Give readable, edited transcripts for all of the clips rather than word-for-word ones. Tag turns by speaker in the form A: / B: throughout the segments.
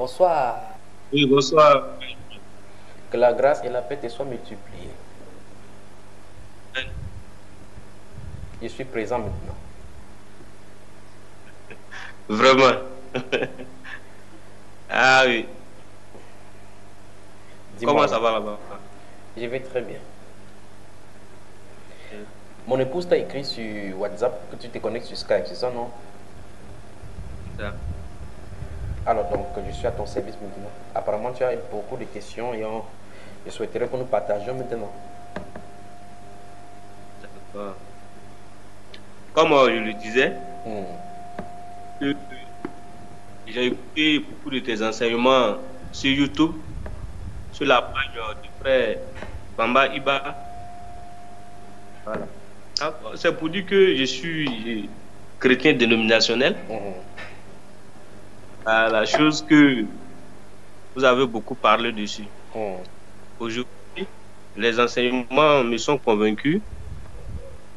A: Bonsoir.
B: Oui, bonsoir.
A: Que la grâce et la paix te soient multipliées. Je suis présent maintenant.
B: Vraiment. Ah oui.
A: Dis-moi
B: Comment ça
A: alors.
B: va là-bas?
A: Je vais très bien. Mon épouse t'a écrit sur WhatsApp que tu te connectes sur Skype, c'est ça, non?
B: Ça.
A: Alors donc, je suis à ton service maintenant. Apparemment, tu as beaucoup de questions et je souhaiterais que nous partagions maintenant.
B: D'accord. Comme je le disais,
A: Hmm.
B: euh, j'ai écouté beaucoup de tes enseignements sur YouTube, sur la page du frère Bamba Iba. Voilà. Ah, c'est pour dire que je suis chrétien dénominationnel.
A: Mhm.
B: Ah, la chose que vous avez beaucoup parlé dessus.
A: Hmm.
B: Aujourd'hui, les enseignements me sont convaincus.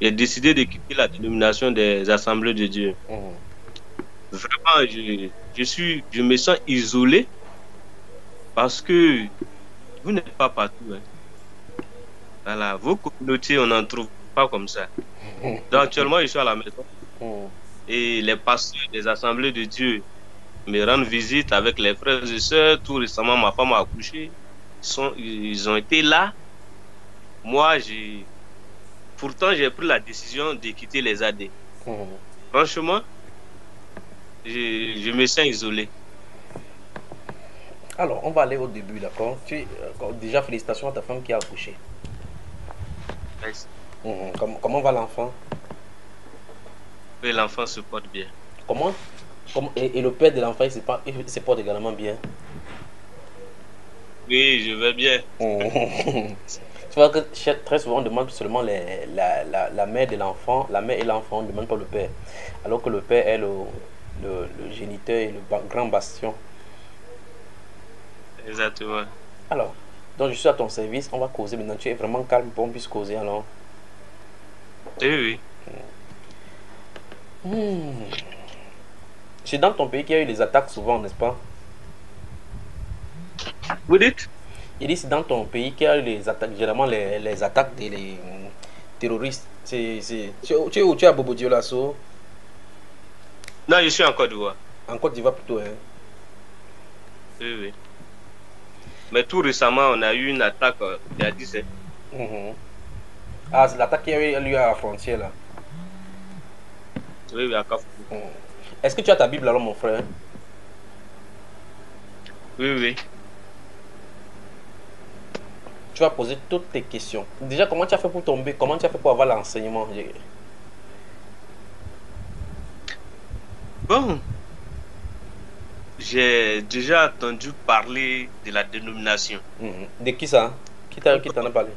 B: J'ai décidé de quitter la dénomination des Assemblées de Dieu.
A: Hmm.
B: Vraiment, je me sens isolé parce que vous n'êtes pas partout, hein. Voilà, vos communautés, on n'en trouve pas comme ça. Donc, actuellement, je suis à la maison
A: Hmm.
B: et les pasteurs des Assemblées de Dieu me rendent visite avec les frères et sœurs. Tout récemment, ma femme a accouché. Ils ont été là. Moi, pourtant, j'ai pris la décision de quitter les AD.
A: Hmm.
B: Franchement, je me sens isolé.
A: Alors, on va aller au début, d'accord? Déjà, félicitations à ta femme qui a accouché.
B: Merci.
A: Mhm. Comment va l'enfant?
B: Et l'enfant se porte bien.
A: Comment, et le père de l'enfant, il se porte également bien.
B: Oui, je vais bien.
A: Mhm. Tu vois que très souvent on demande seulement la mère de l'enfant, la mère et l'enfant, on ne demande pas le père. Alors que le père est le géniteur et le grand bastion.
B: Exactement.
A: Alors, donc je suis à ton service, on va causer maintenant. Tu es vraiment calme pour qu'on puisse causer alors.
B: Oui, oui.
A: Hmm. C'est dans ton pays qu'il y a eu les attaques souvent, n'est-ce pas?
B: Vous dites?
A: Il dit c'est dans ton pays qu'il y a eu les attaques, généralement les attaques des terroristes. Tu es où? Tu es à Bobo Dioulasso,
B: Non, je suis en Côte d'Ivoire.
A: en Côte d'Ivoire plutôt, hein?
B: Oui, oui. Mais tout récemment, on a eu une attaque il y a 10 ans.
A: Mhm. Ah, c'est l'attaque qui a eu lieu à la frontière là.
B: Oui, oui, à Kafou.
A: Mhm. Est-ce que tu as ta Bible alors, mon frère?
B: Oui, oui.
A: Tu vas poser toutes tes questions. Déjà, comment tu as fait pour tomber? Comment tu as fait pour avoir l'enseignement?
B: Bon, j'ai déjà entendu parler de la dénomination.
A: Mhm. De qui ça?
B: Donc,
A: Qui t'en a parlé?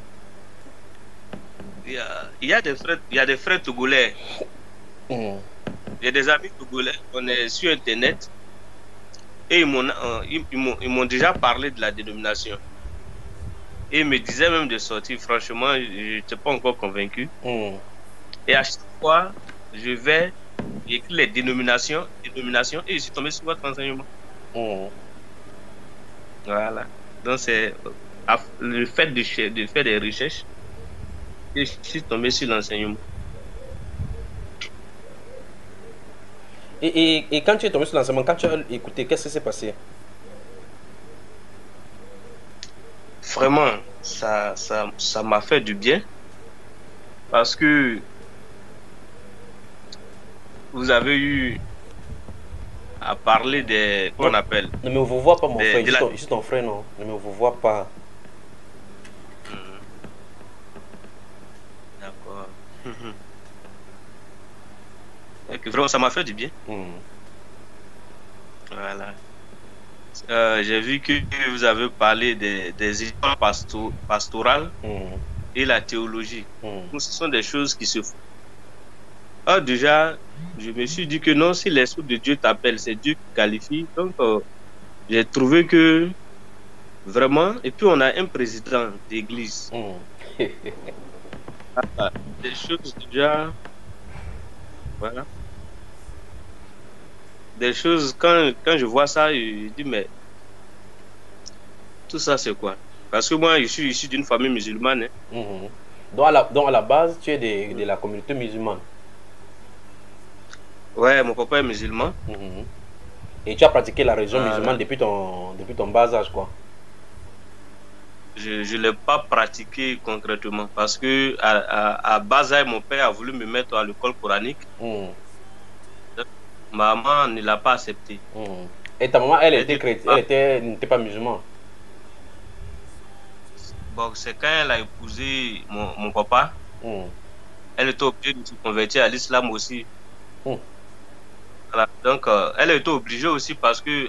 B: il y a des frères togolais,
A: Mhm.
B: il y a des amis togolais. On est sur Internet et ils m'ont déjà parlé de la dénomination. Et ils me disaient même de sortir. Franchement, je n'étais pas encore convaincu.
A: Mhm.
B: Et à chaque fois, je vais écrire les dénominations, et je suis tombé sur votre enseignement.
A: Mhm.
B: Voilà. Donc, c'est le fait de faire des recherches et je suis tombé sur l'enseignement.
A: Et quand tu es tombé sur l'enseignement, quand tu as écouté, qu'est-ce qui s'est passé?
B: Vraiment, ça m'a fait du bien parce que vous avez eu à parler des,
A: Non,
B: qu'on appelle,
A: ne me vous vois pas, mon frère.
B: de la...
A: Je suis ton frère, non. Ne me vous vois pas.
B: Hmm, d'accord. Ok, vraiment, ça m'a fait du bien.
A: Mhm.
B: Voilà. J'ai vu que vous avez parlé des histoires pastorales
A: Mhm.
B: et la théologie.
A: Mhm.
B: Donc, ce sont des choses qui se font. Ah, déjà, je me suis dit que non, si l'Esprit de Dieu t'appelle, c'est Dieu qui qualifie. Donc, j'ai trouvé que vraiment, et puis on a un président d'église.
A: Mhm.
B: Ah, des choses déjà, voilà. Des choses, quand je vois ça, je dis, mais Tout ça, c'est quoi? Parce que moi, je suis issu d'une famille musulmane. Hein.
A: Mhm. Donc à la base, tu es de la communauté musulmane.
B: Ouais, mon papa est musulman.
A: Mhm. Et tu as pratiqué la religion musulmane
B: Voilà.
A: depuis ton bas âge, quoi.
B: Je ne l'ai pas pratiqué concrètement parce que à bas âge, mon père a voulu me mettre à l'école coranique.
A: Mhm.
B: Maman ne l'a pas accepté.
A: Mhm. Et ta maman, elle
B: Elle
A: était
B: dit,
A: chrétienne,
B: ah,
A: n'était pas musulmane.
B: bon, c'est quand elle a épousé mon papa,
A: Mhm.
B: elle était obligée de se convertir à l'islam aussi.
A: Mhm.
B: Voilà. Donc, elle était obligée aussi parce que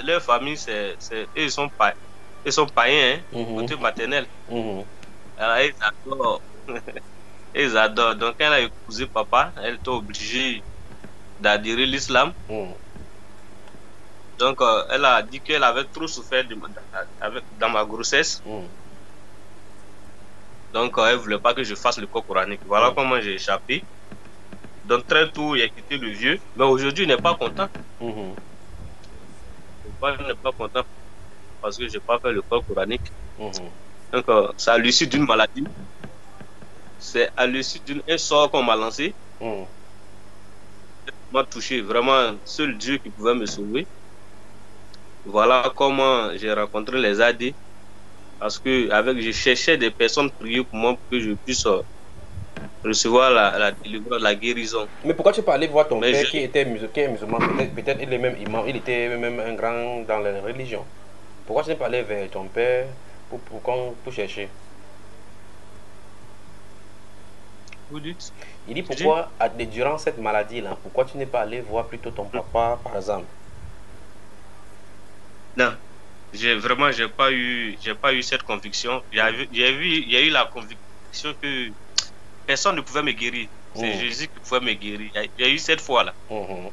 B: leur famille, eux, ils sont païens, hein,
A: Mhm.
B: côté paternel.
A: Mhm.
B: Alors, ils adorent. Ils adorent. Donc, quand elle a épousé papa, elle était obligée d'adhérer l'islam.
A: Mhm.
B: Donc, elle a dit qu'elle avait trop souffert dans ma grossesse.
A: Mhm.
B: Donc, elle ne voulait pas que je fasse le cours coranique. Voilà
A: Mhm.
B: comment j'ai échappé. Donc, très tôt, il a quitté le vieux. Mais aujourd'hui, il n'est pas content.
A: Mhm.
B: Il n'est pas content parce que je n'ai pas fait le cours coranique.
A: Mhm.
B: Donc, c'est à l'issue d'une maladie. C'est à l'issue d'un sort qu'on m'a lancé.
A: Mhm.
B: M'a touché. Vraiment, seul Dieu qui pouvait me sauver. Voilà comment j'ai rencontré les AD. Parce que je cherchais des personnes prier pour moi pour que je puisse recevoir la délivrance, la guérison.
A: Mais pourquoi tu peux aller voir ton
B: Mais
A: père qui est musulman? Peut-être il est même imam, il était même un grand dans la religion. Pourquoi tu n'es pas allé vers ton père pour chercher?
B: vous dites,
A: Il dit
B: tu dis?
A: pourquoi, durant cette maladie-là, pourquoi tu n'es pas allé voir plutôt ton papa, par exemple?
B: Non, j'ai pas eu cette conviction. Il y a eu la conviction que personne ne pouvait me guérir. C'est
A: Mhm.
B: Jésus qui pouvait me guérir. Il y a eu cette fois-là.
A: Mhm.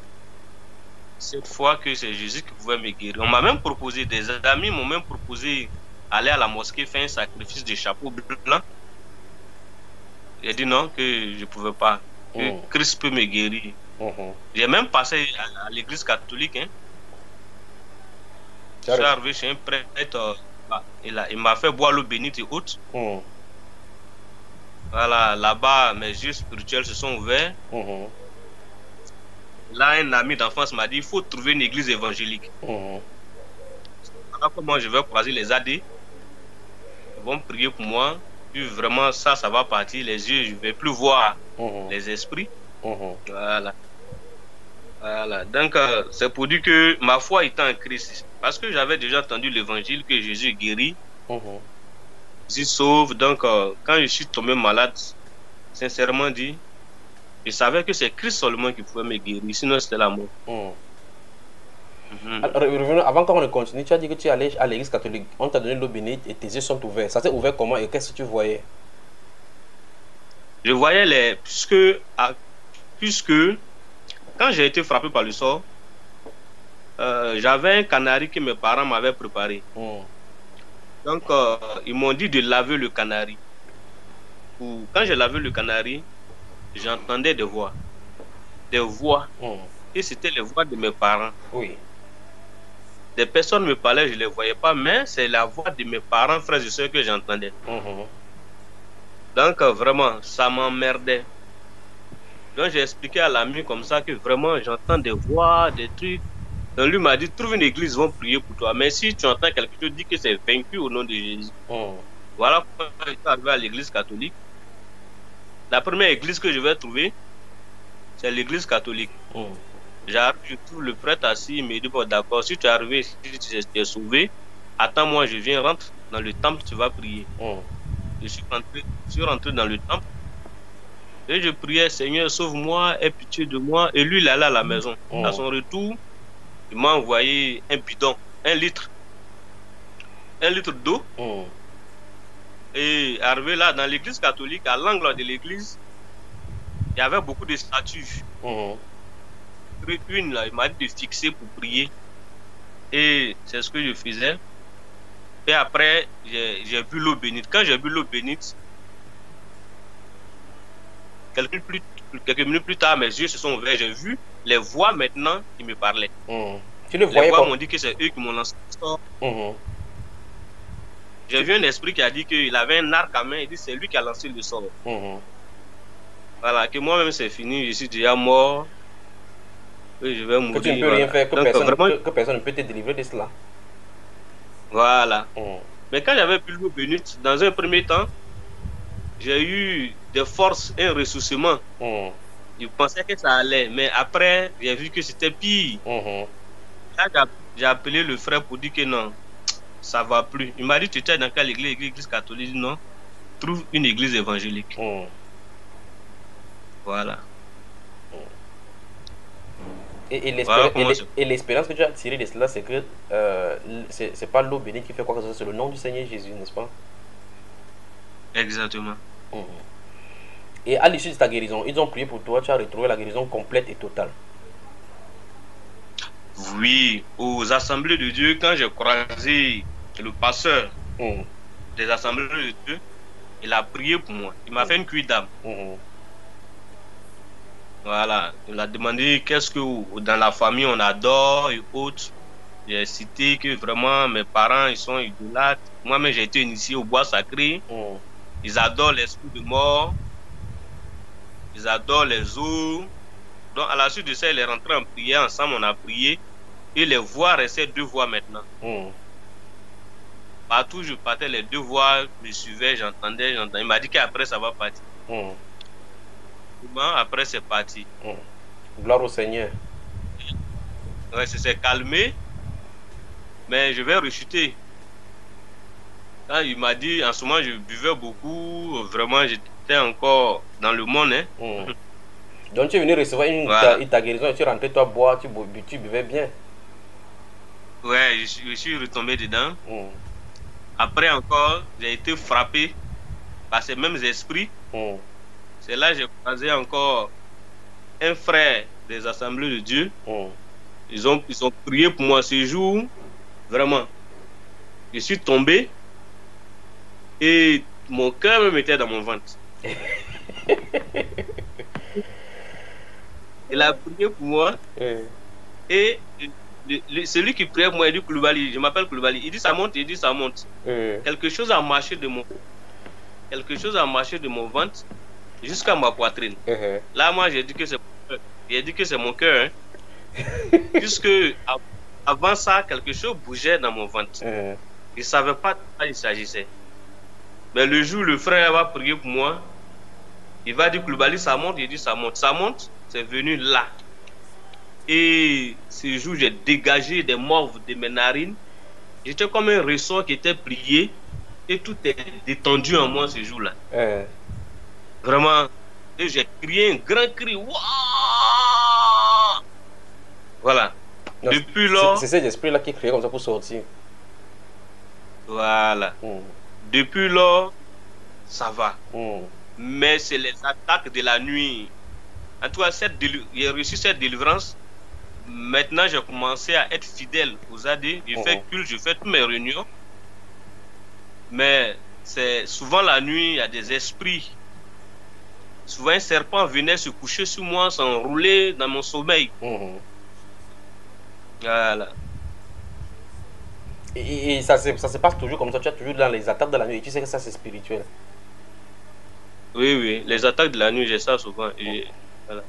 B: Cette fois que c'est Jésus qui pouvait me guérir. On m'a même proposé, des amis m'ont même proposé aller à la mosquée faire un sacrifice de chapeau blanc. J'ai dit non, que je ne pouvais pas, que
A: Mhm.
B: Christ peut me guérir.
A: Mhm.
B: J'ai même passé à l'église catholique. Hein. Je
A: Tu as
B: suis
A: raison.
B: arrivé chez un prêtre, il m'a fait boire l'eau bénite et autres.
A: Mhm.
B: Voilà, là-bas, mes yeux spirituels se sont ouverts.
A: Mhm.
B: Là, un ami d'enfance m'a dit, il faut trouver une église évangélique.
A: Mhm.
B: Voilà comment je vais croiser les AD. Ils vont prier pour moi. Puis vraiment, ça va partir. Les yeux, je ne vais plus voir
A: Mhm.
B: les esprits.
A: Mhm.
B: Voilà. Voilà. Donc, c'est pour dire que ma foi était en Christ. Parce que j'avais déjà entendu l'évangile que Jésus guérit,
A: Mhm.
B: Jésus sauve. Donc, quand je suis tombé malade, sincèrement dit, je savais que c'est Christ seulement qui pouvait me guérir. Sinon, c'était la mort.
A: Mhm.
B: Mhm.
A: Alors, revenons, avant qu'on ne continue, tu as dit que tu es allé à l'église catholique. On t'a donné l'eau bénite et tes yeux sont ouverts. Ça s'est ouvert comment et qu'est-ce que tu voyais?
B: Je voyais puisque quand j'ai été frappé par le sort, j'avais un canari que mes parents m'avaient préparé.
A: Mhm.
B: Donc, ils m'ont dit de laver le canari. Quand j'ai lavé le canari, j'entendais des voix. Des voix.
A: Mhm.
B: Et c'était les voix de mes parents.
A: Oui.
B: Des personnes me parlaient, je ne les voyais pas, mais c'est la voix de mes parents, frères et sœurs que j'entendais.
A: Mhm.
B: Donc, vraiment, ça m'emmerdait. Donc, j'ai expliqué à l'ami comme ça que vraiment, j'entends des voix, des trucs. Donc, lui m'a dit, trouve une église, ils vont prier pour toi. Mais si tu entends quelque chose, dis que c'est vaincu au nom de Jésus.
A: Mhm.
B: Voilà pourquoi je suis arrivé à l'église catholique. La première église que je vais trouver, c'est l'église catholique.
A: Mhm.
B: J'arrive, je trouve le prêtre assis, il me dit, bon, d'accord, si tu es arrivé, si tu es sauvé, attends-moi, je viens, rentre dans le temple, tu vas prier.
A: Mhm.
B: Je suis rentré dans le temple et je priais, Seigneur, sauve-moi, aie pitié de moi. Et lui, il allait à la maison. À son retour, il m'a envoyé un bidon, un litre d'eau.
A: Mhm.
B: Et arrivé là, dans l'église catholique, à l'angle de l'église, il y avait beaucoup de statues.
A: Mhm.
B: Une, là, il m'a dit de fixer pour prier. Et c'est ce que je faisais. Et après, j'ai bu l'eau bénite. Quand j'ai bu l'eau bénite, quelques minutes plus tard, mes yeux se sont ouverts. J'ai vu les voix maintenant qui me parlaient.
A: Mhm. Tu le
B: Les
A: voyais
B: voix
A: comme.
B: m'ont dit que c'est eux qui m'ont lancé le sort.
A: Mhm.
B: J'ai vu un esprit qui a dit qu'il avait un arc à main. Il dit c'est lui qui a lancé le sort. Voilà, que moi-même c'est fini. Je suis déjà mort. Et je vais
A: Que tu ne
B: mourir.
A: peux rien
B: Voilà.
A: faire,
B: Donc vraiment,
A: que personne ne peut te délivrer de cela.
B: voilà. Mais quand j'avais pris l'eau bénite, dans un premier temps, j'ai eu des forces, un ressourcement. Je pensais que ça allait, mais après, j'ai vu que c'était pire. Là, j'ai appelé le frère pour dire que non, ça va plus. Il m'a dit, tu étais dans quelle église? Église catholique? Non, trouve une église évangélique. Voilà.
A: Et
B: Voilà
A: l'espérance que tu as tirée de cela, c'est que c'est pas l'eau bénite qui fait quoi que ce soit, c'est le nom du Seigneur Jésus, n'est-ce pas?
B: Exactement.
A: Et à l'issue de ta guérison, ils ont prié pour toi, tu as retrouvé la guérison complète et totale.
B: Oui, aux assemblées de Dieu, quand j'ai croisé le pasteur des assemblées de Dieu, il a prié pour moi. Il m'a fait une cuite d'âme. Voilà, il a demandé qu'est-ce que dans la famille on adore et autres. J'ai cité que vraiment mes parents ils sont idolâtres. Moi-même j'ai été initié au bois sacré. Ils adorent l'esprit de mort. Ils adorent les eaux. Donc à la suite de ça, il est rentré en prière. Ensemble, on a prié. Et les voix restaient 2 voix maintenant. Partout où je partais, les 2 voix me suivaient, j'entendais. Il m'a dit qu'après ça va partir. Après c'est parti.
A: Gloire au Seigneur.
B: Ouais, c'est calmé. Mais je vais rechuter. Quand il m'a dit, en ce moment, je buvais beaucoup. Vraiment, j'étais encore dans le monde.
A: Donc, tu es venu recevoir ta guérison et tu es rentré, toi, boire, tu buvais bien.
B: Ouais, je suis retombé dedans. Après encore, j'ai été frappé par ces mêmes esprits. C'est là que j'ai croisé encore un frère des assemblées de Dieu. Ils ont prié pour moi ce jour. Vraiment. Je suis tombé et mon cœur me mettait dans mon ventre. Il a prié pour moi. Et celui qui priait pour moi, il dit Koulibaly, je m'appelle Koulibaly. Il dit ça monte, il dit ça monte. Quelque chose a marché de mon ventre jusqu'à ma poitrine. Là, moi, j'ai dit que c'est mon cœur. Puisque avant ça, quelque chose bougeait dans mon ventre. Je ne savais pas de quoi il s'agissait. Mais le jour où le frère va prier pour moi, il va dire Koulibaly, ça monte, il dit ça monte. Ça monte, c'est venu là. Et ce jour, j'ai dégagé des morves de mes narines. J'étais comme un ressort qui était plié et tout est détendu en moi ce jour-là. Vraiment. Et j'ai crié un grand cri. Wouah! Voilà.
A: Non, depuis lors. C'est cet esprit-là qui criait comme ça pour sortir.
B: Voilà. Depuis lors, ça va. Mais c'est les attaques de la nuit. En tout cas, j'ai reçu cette délivrance. Maintenant, j'ai commencé à être fidèle aux AD. Je fais culte, je fais toutes mes réunions. Mais c'est souvent la nuit, il y a des esprits. Souvent, un serpent venait se coucher sur moi, s'enrouler dans mon sommeil. Voilà.
A: Et ça se passe toujours comme ça. Tu es toujours dans les attaques de la nuit. Et tu sais que ça, c'est spirituel.
B: Oui, les attaques de la nuit, j'ai ça souvent. Et voilà.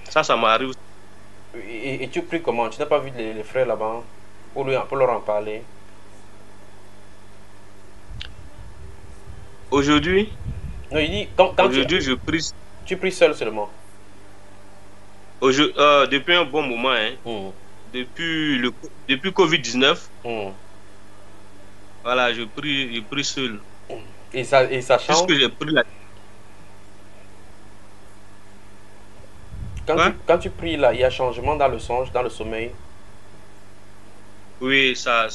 B: Ça m'arrive.
A: Et tu pries comment? Tu n'as pas vu les frères là-bas pour leur en parler?
B: Aujourd'hui?
A: Non, il dit
B: aujourd'hui, je prie.
A: Tu pries seul seulement?
B: Depuis un bon moment, depuis Covid-19, voilà, je prie seul.
A: Et ça change?
B: Puisque j'ai pris
A: quand tu pries là, il y a changement dans le songe, dans le sommeil?
B: Oui, ça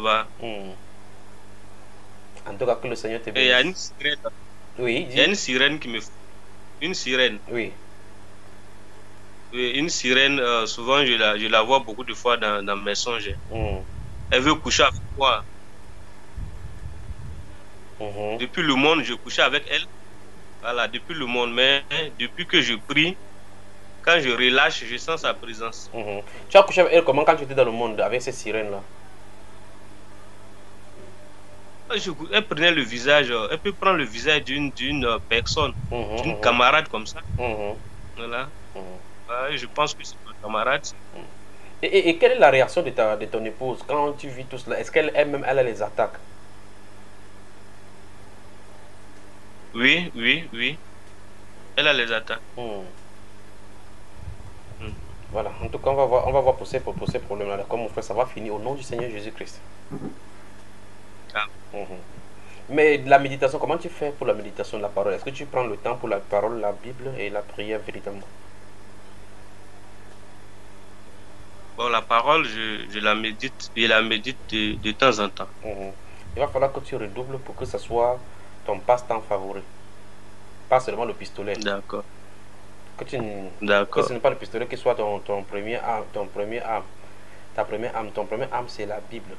B: va.
A: En tout cas, que le Seigneur te bénisse.
B: Il y a une sirène.
A: Oui,
B: il y a une sirène qui me... Une sirène.
A: Oui.
B: Une sirène, souvent je la vois beaucoup de fois dans mes songes. Elle veut coucher avec moi. Depuis le monde, je couchais avec elle. Voilà, depuis le monde. Mais depuis que je prie, quand je relâche, je sens sa présence.
A: Tu as couché avec elle comment quand tu étais dans le monde, avec ces sirènes-là?
B: Elle prenait le visage, elle peut prendre le visage d'une personne, d'une
A: Mhm,
B: camarade comme ça.
A: mhm, mhm,
B: Voilà.
A: mhm.
B: Ouais, je pense que c'est ma camarade.
A: Et quelle est la réaction de ton épouse quand tu vis tout cela? Est-ce qu'elle elle-même elle a les attaques?
B: Oui, oui, oui. Elle a les attaques.
A: Hmm.
B: Hmm.
A: Voilà, en tout cas, on va voir pour ces problèmes-là. Comme mon frère, ça va finir au nom du Seigneur Jésus-Christ.
B: Ah,
A: Mhm. Mais la méditation, comment tu fais pour la méditation de la parole? Est-ce que tu prends le temps pour la parole, la Bible et la prière véritablement?
B: bon, la parole, je la médite de temps en temps.
A: Mhm. Il va falloir que tu redoubles pour que ce soit ton passe-temps favori. Pas seulement le pistolet.
B: D'accord,
A: Que, tu, que ce
B: d'accord.
A: n'est pas le pistolet qui soit ton premier âme, ton premier âme. Ta première âme, ton premier âme, c'est la Bible.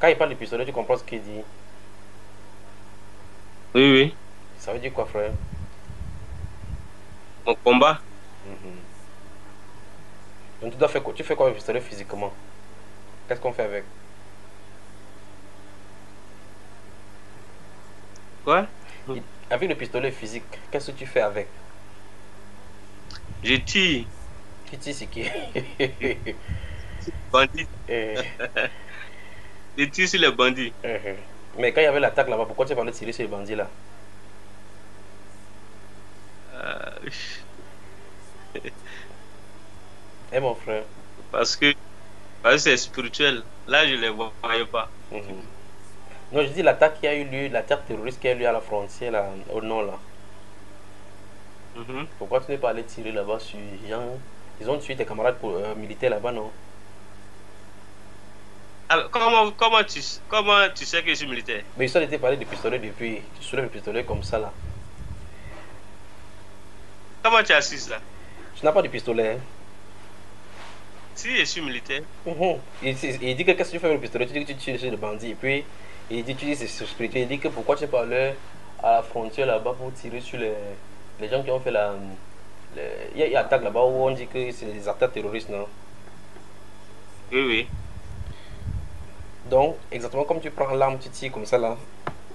A: Quand il parle de pistolet, tu comprends ce qu'il dit.
B: Oui, oui.
A: Ça veut dire quoi, frère?
B: Mon combat,
A: Mhm. Donc tu dois faire quoi? Tu fais quoi avec le pistolet physiquement? Qu'est-ce qu'on fait avec?
B: quoi?
A: Avec le pistolet physique, qu'est-ce que tu fais avec?
B: Je tire.
A: Tu tires ce qui
B: Je tire sur les bandits.
A: Eh,
B: Je tire sur les bandits.
A: Mais quand il y avait l'attaque là-bas, pourquoi tu parlais de tirer sur les bandits là?
B: Euh,
A: Eh mon frère.
B: parce que, parce que c'est spirituel. Là, je ne les voyais pas.
A: Mhm. Non, je dis l'attaque qui a eu lieu, l'attaque terroriste qui a eu lieu à la frontière là, au nord là.
B: Mhm.
A: Pourquoi tu n'es pas allé tirer là-bas sur les gens? Ils ont tué tes camarades militaires là-bas, non?
B: Alors, comment tu sais que je suis militaire?
A: Mais ils sont été parler de pistolet depuis. Tu soulèves le pistolet comme ça là.
B: Comment tu as su ça?
A: Tu n'as pas de pistolet, hein?
B: Si je suis militaire,
A: Mhm. Il dit que qu'est-ce que tu fais avec le pistolet? Tu dis que tu tires sur le bandit. Et puis, il dit tu dis c'est spirituel. Il dit que pourquoi tu n'es pas allé à la frontière là-bas pour tirer sur les gens qui ont fait la. Il y a une attaque là-bas où on dit que c'est des attaques terroristes, non?
B: oui, oui.
A: Donc, exactement comme tu prends l'arme, tu tires comme ça là.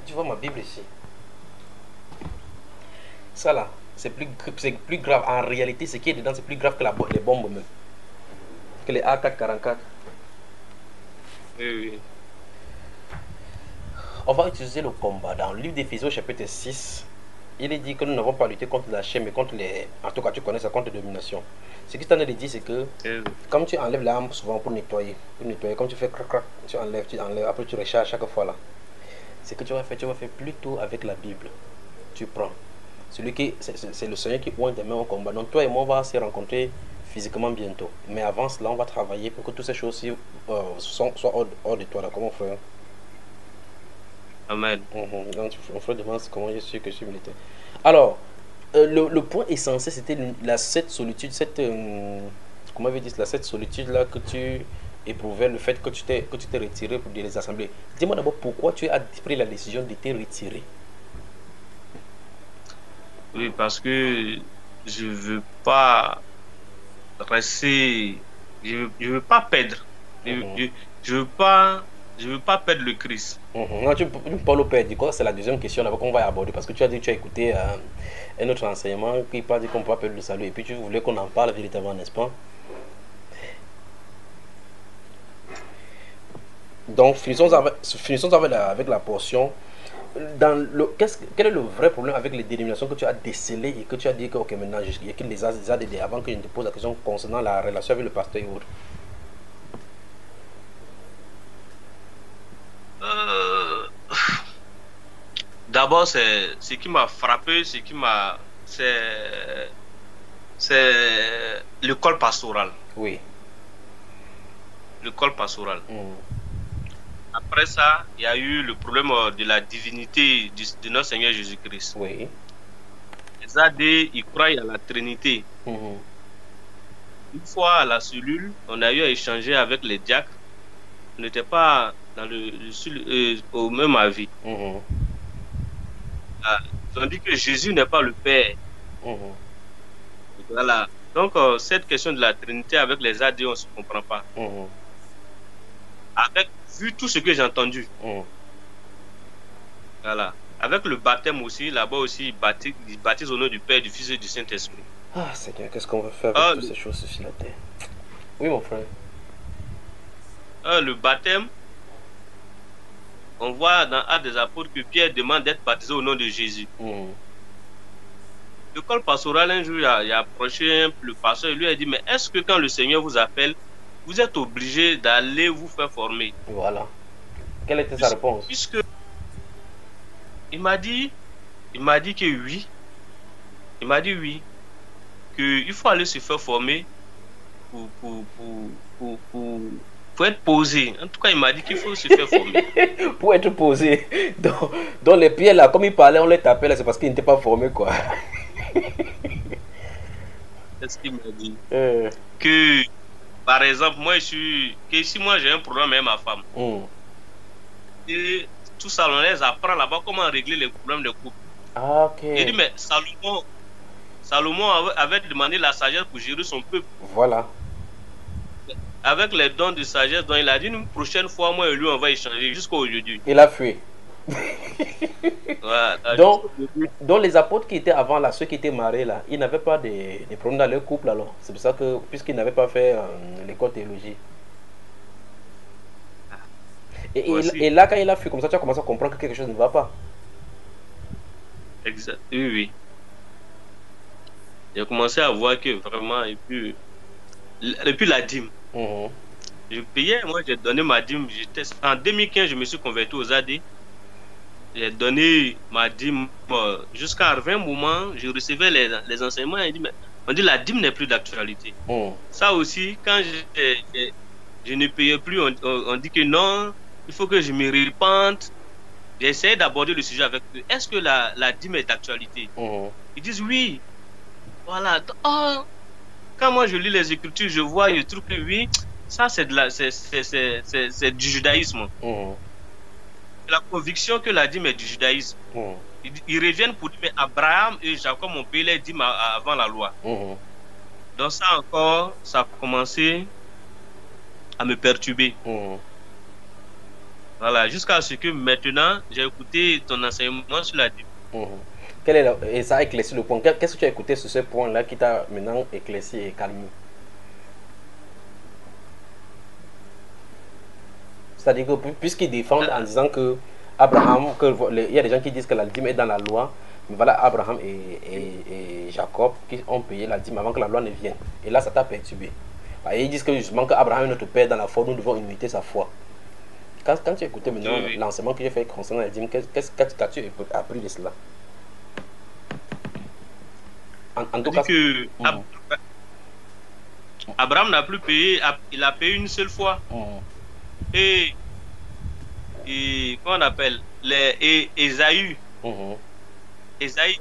A: Tu vois ma Bible ici. Ça là, c'est plus grave. En réalité, ce qui est dedans, c'est plus grave que les bombes même. Que les AK-44.
B: Oui, oui.
A: On va utiliser le combat. Dans le livre d'Éphésiens, chapitre 6, il est dit que nous n'avons pas lutté contre la chair, mais contre les. En tout cas, tu connais ça, contre la domination. Ce qui t'en est dit, c'est que,
B: Oui, oui.
A: comme tu enlèves l'arme souvent pour nettoyer, comme tu fais crac crac, tu enlèves, après tu recharges chaque fois là. Ce que tu vas faire plutôt avec la Bible. Tu prends. Celui qui, c'est le Seigneur qui oint tes mains au combat. Donc toi et moi, on va se rencontrer physiquement bientôt. Mais avant cela, on va travailler pour que toutes ces choses-ci soient hors de toi, là, comme mon frère.
B: Amen.
A: Donc, mon frère demande comment je suis que je suis militaire. Alors, le point essentiel, c'était cette solitude, comment dire là, cette solitude-là que tu éprouvais, le fait que tu t'es retiré pour des assemblées. Dis-moi d'abord pourquoi tu as pris la décision de te retirer.
B: Oui, parce que je veux pas rester, je veux pas perdre. Je,
A: Mhm.
B: je, je veux pas perdre le Christ.
A: Non, tu parles au père du corps, c'est la deuxième question qu'on va aborder parce que tu as dit que tu as écouté un autre enseignement qui parle de qu'on ne peut pas perdre le salut et puis tu voulais qu'on en parle véritablement, n'est-ce pas? Donc, avec la portion. Quel est le vrai problème avec les dénominations que tu as décelées et que tu as dit que, ok, maintenant, il y a que les ADD avant que je ne te pose la question concernant la relation avec le pasteur et autres.
B: Euh, D'abord, c'est ce qui m'a frappé, c'est l'école pastorale.
A: Oui.
B: L'école pastorale.
A: Mm.
B: Après ça, il y a eu le problème de la divinité de notre Seigneur Jésus-Christ.
A: Oui.
B: Les AD, ils croient à la Trinité.
A: Mhm.
B: Une fois à la cellule, on a eu à échanger avec les diacres. On n'était pas au même avis.
A: Mhm.
B: Ah, ils ont dit que Jésus n'est pas le Père.
A: Mhm.
B: Voilà. Donc, cette question de la Trinité avec les AD, on ne se comprend pas.
A: Mhm.
B: avec, vu tout ce que j'ai entendu,
A: Mhm.
B: voilà. Avec le baptême aussi, là-bas aussi, ils baptisent au nom du Père, du Fils et du Saint-Esprit.
A: Ah, Seigneur, qu'est-ce qu'on va faire avec
B: Ah,
A: toutes ces choses sur la terre? Oui, mon frère.
B: le baptême, on voit dans Actes des Apôtres que Pierre demande d'être baptisé au nom de Jésus.
A: Mhm.
B: L'école pastorale, un jour, il a approché le pasteur et lui a dit, mais est-ce que quand le Seigneur vous appelle, vous êtes obligé d'aller vous faire former?
A: Voilà. Quelle était sa réponse?
B: Puisque il m'a dit, il m'a dit que oui, il m'a dit oui, qu'il faut aller se faire former pour, pour, pour, pour, pour, pour être posé. En tout cas, il m'a dit qu'il faut se faire former.
A: Pour être posé. Dans les pieds là, comme il parlait, on les tapait là, c'est parce qu'il n'était pas formé quoi.
B: C'est ce qu'il m'a dit.
A: Euh,
B: Que, par exemple, que si moi j'ai un problème avec ma femme,
A: hmm.
B: et tout ça, on les apprend là-bas comment régler les problèmes de couple.
A: Ah, ok.
B: Il dit, mais Salomon avait demandé la sagesse pour gérer son peuple.
A: Voilà.
B: Avec les dons de sagesse dont il a dit, une prochaine fois, moi et lui, on va échanger jusqu'à aujourd'hui.
A: Il a fui.
B: Voilà,
A: Donc, donc les apôtres qui étaient avant là, ceux qui étaient mariés là, ils n'avaient pas de problèmes dans leur couple alors. C'est pour ça que, puisqu'ils n'avaient pas fait l'école théologie. Et
B: voici.
A: là, quand il a fui comme ça, tu as commencé à comprendre que quelque chose ne va pas.
B: Exact. Oui, oui. J'ai commencé à voir que vraiment, et puis la dîme.
A: Mhm.
B: Je payais, moi j'ai donné ma dîme. En 2015, je me suis converti aux AD. J'ai donné ma dîme jusqu'à un moment, je recevais les enseignements et on dit la dîme n'est plus d'actualité.
A: Mhm.
B: Ça aussi, quand je ne payais plus, on dit que non, il faut que je me repente. J'ai essayé d'aborder le sujet avec eux. Est-ce que la dîme est d'actualité?
A: Mhm.
B: Ils disent oui. Voilà. Oh, quand moi je lis les Écritures, je vois, je trouve que oui, ça c'est du judaïsme.
A: Mhm.
B: La conviction que la dîme est du judaïsme.
A: Mhm.
B: Ils reviennent pour dire, mais Abraham et Jacob ont payé les dîmes avant la loi.
A: Mhm.
B: Donc ça encore, ça a commencé à me perturber.
A: Mhm.
B: Voilà, jusqu'à ce que maintenant, j'ai écouté ton enseignement sur la dîme.
A: Mhm. Et ça a éclairci le point. Qu'est-ce que tu as écouté sur ce point-là qui t'a maintenant éclairci et calmé? C'est-à-dire que puisqu'ils défendent en disant que Abraham, il y a des gens qui disent que la dîme est dans la loi, mais voilà Abraham et Jacob qui ont payé la dîme avant que la loi ne vienne. Et là, ça t'a perturbé. Et ils disent que justement que Abraham est notre père dans la foi, nous devons imiter sa foi. Quand tu as écouté maintenant
B: Oui, oui.
A: l'enseignement que j'ai fait concernant la dîme, qu'est-ce qu'as-tu appris de cela? En tout
B: C'est-à-dire
A: cas,
B: que
A: mhm,
B: Abraham n'a plus payé, il a payé une seule fois.
A: mhm,
B: Et, comment on appelle Esaü,
A: mhm,
B: Esaü,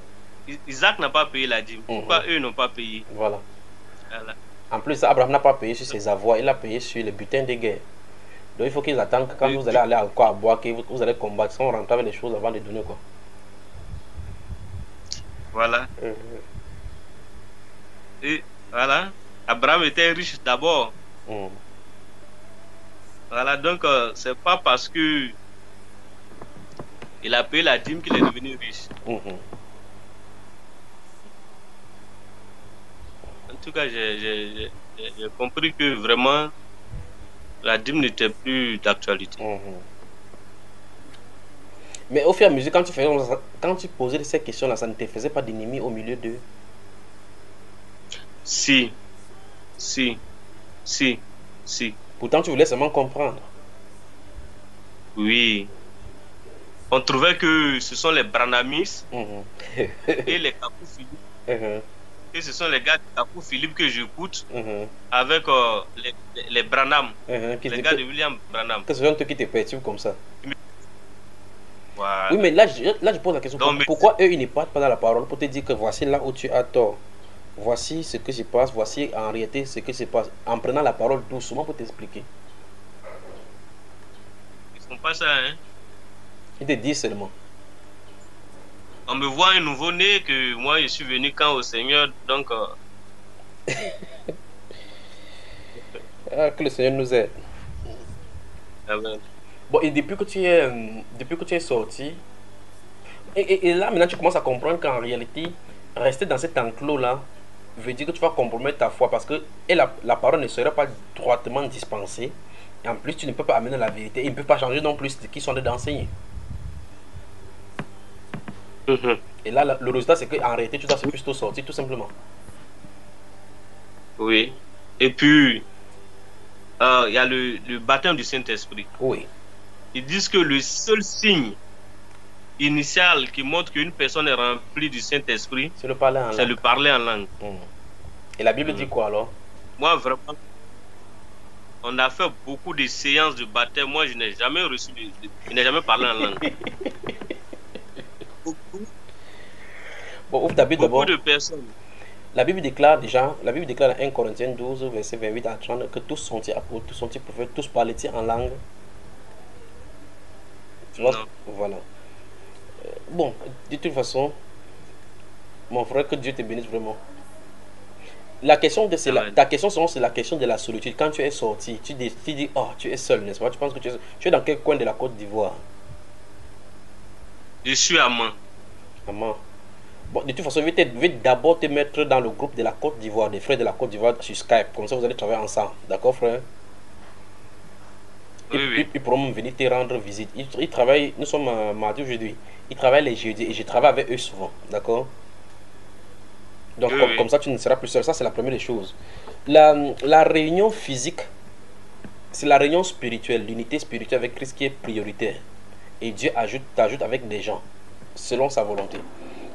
B: Isaac n'a pas payé la dîme.
A: mhm,
B: Pourquoi eux n'ont pas payé?
A: voilà.
B: Voilà.
A: En plus, Abraham n'a pas payé sur ses avoirs, il a payé sur les butins de guerre. Donc il faut qu'ils attendent que quand
B: Oui,
A: vous allez aller encore à boire, que vous allez combattre, sans rentrer avec les choses avant de donner quoi.
B: voilà. Et voilà. Abraham était riche d'abord.
A: Mhm,
B: Voilà, donc c'est pas parce que il a payé la dîme qu'il est devenu riche.
A: mhm.
B: En tout cas, j'ai compris que vraiment la dîme n'était plus d'actualité.
A: Mhm. Mais au fur et à mesure, quand tu posais ces questions-là, ça ne te faisait pas d'ennemi au milieu d'eux.
B: Si, si, si, si,
A: Pourtant, tu voulais seulement comprendre.
B: oui. On trouvait que ce sont les Branamis
A: Mhm.
B: et les Kapou Philippe,
A: Mhm.
B: et ce sont les gars de Kapou Philippe que j'écoute
A: Mhm.
B: avec les Branham,
A: Mhm.
B: les gars de William Branham.
A: Que ce sont eux qui te perturbent comme ça. Oui,
B: Voilà.
A: mais là, je pose la question.
B: Donc, mais
A: Pourquoi eux, ils ne partent pas dans la parole pour te dire que voici là où tu as tort. Voici ce que se passe. Voici en réalité ce que se passe. En prenant la parole doucement pour t'expliquer.
B: ils font pas ça, hein.
A: Ils te disent seulement.
B: On me voit un nouveau-né que moi je suis venu quand au Seigneur, donc
A: Ah, que le Seigneur nous aide.
B: Amen.
A: Bon, et depuis que tu es sorti, et là maintenant tu commences à comprendre qu'en réalité, rester dans cet enclos-là veut dire que tu vas compromettre ta foi parce que et la parole ne sera pas droitement dispensée. Et en plus, tu ne peux pas amener la vérité. Ils ne peuvent pas changer non plus ce qu'ils sont en train d'enseigner.
B: Mhm.
A: Et là, le résultat, c'est qu'en réalité, tu dois se plutôt sortir, tout simplement.
B: Oui. Et puis, il y a le baptême du Saint-Esprit.
A: Oui,
B: Ils disent que le seul signe initial qui montre qu'une personne est remplie du Saint-Esprit,
A: c'est le parler en
B: c'est
A: langue.
B: le parler en langue.
A: Hmm. Et la Bible dit
B: Mhm.
A: quoi alors?
B: Moi, vraiment, on a fait beaucoup de séances de baptême. Moi, je n'ai jamais reçu, je n'ai jamais parlé en langue. Beaucoup,
A: Bon, ouvre ta Bible
B: beaucoup
A: d'abord.
B: de personnes.
A: La Bible déclare déjà, la Bible déclare dans 1 Corinthiens 12, verset 28 à 30, que tous sont-ils apôtres, tous sont-ils prophètes, tous parlent-ils en langue. Tu vois,
B: Non.
A: voilà. Bon, de toute façon, mon frère, que Dieu te bénisse vraiment. La question de
B: Amen.
A: ta question c'est la question de la solitude. Quand tu es sorti, tu dis, oh, tu es seul, n'est-ce pas? Tu penses que tu es dans quel coin de la Côte d'Ivoire?
B: Je suis amant.
A: Maman. Bon, de toute façon, je vais d'abord te mettre dans le groupe de la Côte d'Ivoire, des frères de la Côte d'Ivoire sur Skype. Comme ça, vous allez travailler ensemble. D'accord, frère?
B: Oui, oui.
A: Ils pourront même venir te rendre visite. Ils travaillent, nous sommes mardi aujourd'hui. Ils travaillent les jeudis et je travaille avec eux souvent. D'accord? Donc,
B: Oui,
A: comme
B: oui.
A: ça, tu ne seras plus seul. Ça, c'est la première des choses. La réunion physique, c'est la réunion spirituelle, l'unité spirituelle avec Christ qui est prioritaire. Et Dieu t'ajoute avec des gens, selon sa volonté.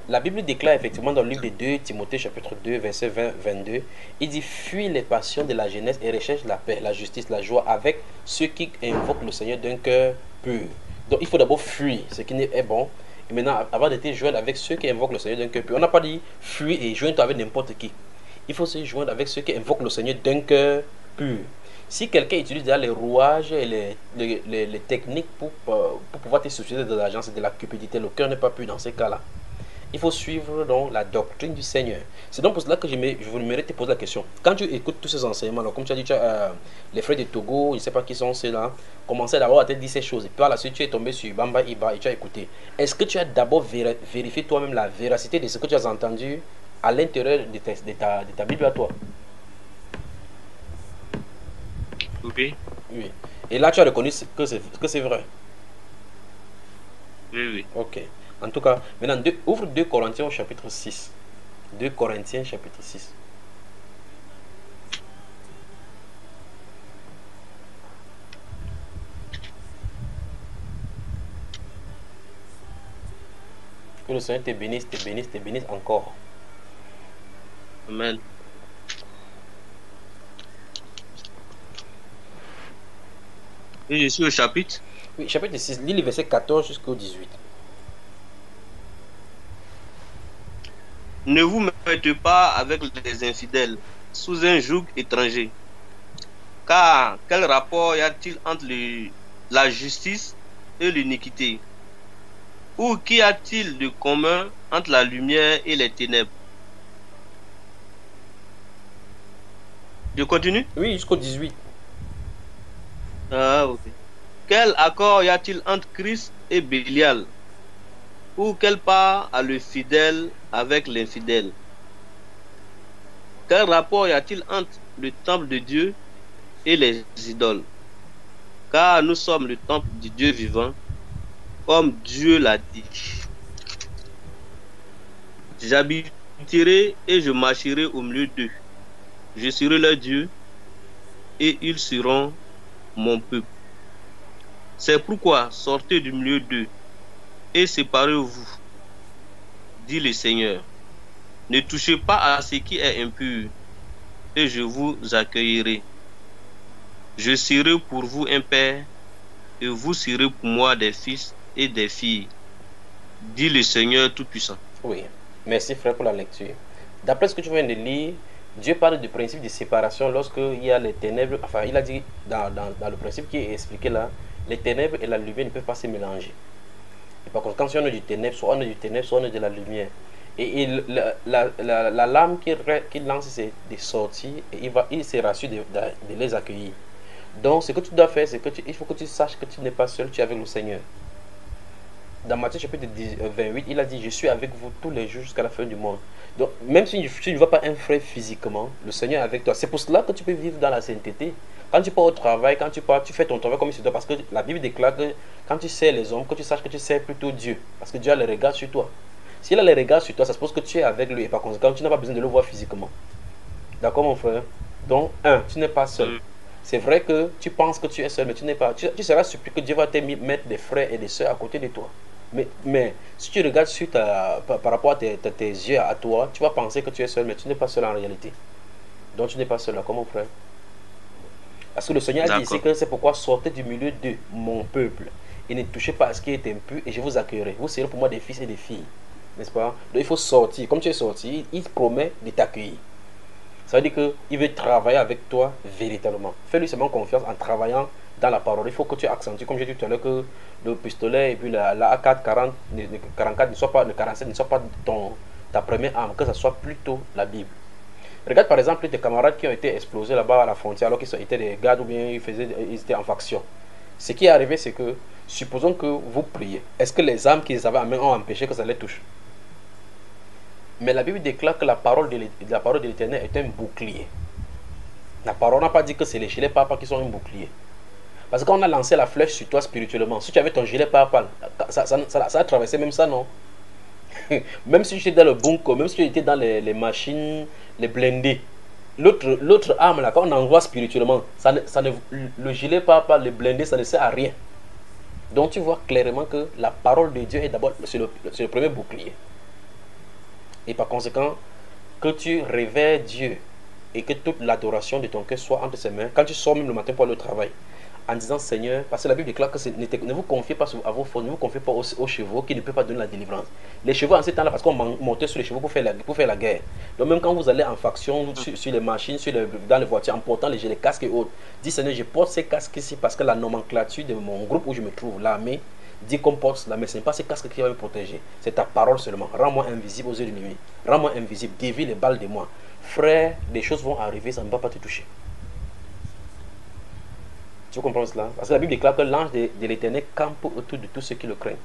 A: La Bible déclare effectivement dans le livre de 2 Timothée chapitre 2 verset 20-22, il dit fuis les passions de la jeunesse et recherche la paix, la justice, la joie avec ceux qui invoquent le Seigneur d'un cœur pur. Donc il faut d'abord fuir ce qui est bon. Et maintenant, avant d'être joindre avec ceux qui invoquent le Seigneur d'un cœur pur. On n'a pas dit fuis et joins-toi avec n'importe qui. Il faut se joindre avec ceux qui invoquent le Seigneur d'un cœur pur. Si quelqu'un utilise déjà les rouages et les techniques pour pouvoir te susciter de l'argent, c'est de la cupidité. Le cœur n'est pas pur dans ces cas-là. Il faut suivre donc la doctrine du Seigneur. C'est donc pour cela que je voudrais te poser la question. Quand tu écoutes tous ces enseignements, alors, comme tu as dit, tu as, les frères de Togo, je ne sais pas qui sont ceux-là, commençaient d'abord à te dire ces choses. Et puis par la suite, tu es tombé sur Bamba Iba et tu as écouté. Est-ce que tu as d'abord vérifié toi-même la véracité de ce que tu as entendu à l'intérieur de ta Bible à toi?
B: Oui,
A: Oui. Et là, tu as reconnu que c'est vrai.
B: oui, oui.
A: Ok. En tout cas, maintenant, ouvre 2 Corinthiens au chapitre 6. 2 Corinthiens chapitre 6. Que le Seigneur te bénisse, te bénisse, te bénisse encore.
B: Amen. Et je suis au chapitre.
A: Oui, chapitre 6, lis le verset 14 jusqu'au 18.
B: Ne vous mettez pas avec les infidèles sous un joug étranger. Car quel rapport y a-t-il entre la justice et l'iniquité? Ou qu'y a-t-il de commun entre la lumière et les ténèbres? Je continue?
A: Oui, jusqu'au 18.
B: Ah, ok. Quel accord y a-t-il entre Christ et Bélial? Ou quelle part a le fidèle avec l'infidèle? Quel rapport y a-t-il entre le temple de Dieu et les idoles? Car nous sommes le temple du Dieu vivant, comme Dieu l'a dit. J'habiterai et je marcherai au milieu d'eux. Je serai leur Dieu et ils seront mon peuple. C'est pourquoi sortez du milieu d'eux et séparez-vous, dit le Seigneur. Ne touchez pas à ce qui est impur et je vous accueillerai. Je serai pour vous un père et vous serez pour moi des fils et des filles, dit le Seigneur Tout-Puissant.
A: Oui, merci frère pour la lecture. D'après ce que tu viens de lire, Dieu parle du principe de séparation lorsqu'il y a les ténèbres. Enfin, il a dit dans le principe qui est expliqué là, les ténèbres et la lumière ne peuvent pas se mélanger. Et par contre, quand on est du ténèbre, soit on est du ténèbre, soit on est de la lumière. Et la lame qui lance des sorties et il se rassure de les accueillir. Donc, ce que tu dois faire, c'est que il faut que tu saches que tu n'es pas seul, tu es avec le Seigneur. Dans Matthieu chapitre 28, il a dit, je suis avec vous tous les jours jusqu'à la fin du monde. Donc, même si tu ne vois pas un frère physiquement, le Seigneur est avec toi. C'est pour cela que tu peux vivre dans la sainteté. Quand tu pars au travail, quand tu pars, tu fais ton travail comme il se doit. Parce que la Bible déclare que quand tu sers les hommes, que tu saches que tu sers plutôt Dieu. Parce que Dieu a le regard sur toi. S'il a le regard sur toi, ça suppose que tu es avec lui. Et par conséquent, tu n'as pas besoin de le voir physiquement. D'accord, mon frère? Donc, tu n'es pas seul. C'est vrai que tu penses que tu es seul, mais tu n'es pas. Tu seras surpris que Dieu va te mettre des frères et des soeurs à côté de toi. Mais si tu regardes sur par rapport à tes yeux à toi, tu vas penser que tu es seul, mais tu n'es pas seul en réalité. Donc tu n'es pas seul là, comme mon frère. Parce que le Seigneur a dit ici
B: D'accord.
A: que c'est pourquoi sortez du milieu de mon peuple et ne touchez pas à ce qui est impur et je vous accueillerai. Vous serez pour moi des fils et des filles. N'est-ce pas? Donc il faut sortir. Comme tu es sorti, il promet de t'accueillir. Ça veut dire qu'il veut travailler avec toi véritablement. Fais-lui seulement confiance en travaillant dans la parole. Il faut que tu accentues, comme j'ai dit tout à l'heure, que le pistolet et puis la AK 40, le 44 ne soit pas, le 47 ne soit pas ta première arme, que ce soit plutôt la Bible. Regarde par exemple tes camarades qui ont été explosés là-bas à la frontière alors qu'ils étaient des gardes ou bien ils étaient en faction. Ce qui est arrivé, c'est que, supposons que vous priez. Est-ce que les armes qu'ils avaient en main ont empêché que ça les touche? Mais la Bible déclare que la parole de l'Éternel est un bouclier. La parole n'a pas dit que c'est les gilets pare-balles qui sont un bouclier. Parce que quand on a lancé la flèche sur toi spirituellement, si tu avais ton gilet pare-balles, ça a traversé même ça, non? Même si tu étais dans le bunker, même si tu étais dans les machines, les blindés, l'autre arme là, quand on envoie spirituellement, le gilet pare-balles, les blindés, ça ne sert à rien. Donc tu vois clairement que la parole de Dieu est d'abord le premier bouclier. Et par conséquent, que tu réveilles Dieu et que toute l'adoration de ton cœur soit entre ses mains. Quand tu sors même le matin pour aller au travail, en disant Seigneur, parce que la Bible déclare que ne vous confiez pas à vos forces, ne vous confiez pas aux chevaux qui ne peuvent pas donner la délivrance. Les chevaux en ces temps-là, parce qu'on montait sur les chevaux pour faire la guerre. Donc même quand vous allez en faction, sur les machines, dans les voitures, en portant les casques et autres, dis Seigneur, je porte ces casques ici parce que la nomenclature de mon groupe où je me trouve, l'armée, dit qu'on porte cela, mais ce n'est pas ces casques qui va me protéger. C'est ta parole seulement. Rends-moi invisible aux yeux de l'ennemi. Rends-moi invisible. Dévie les balles de moi. Frère, des choses vont arriver, ça ne va pas te toucher. Tu comprends cela? Parce que la Bible déclare que l'ange de l'Éternel campe autour de tous ceux qui le craignent.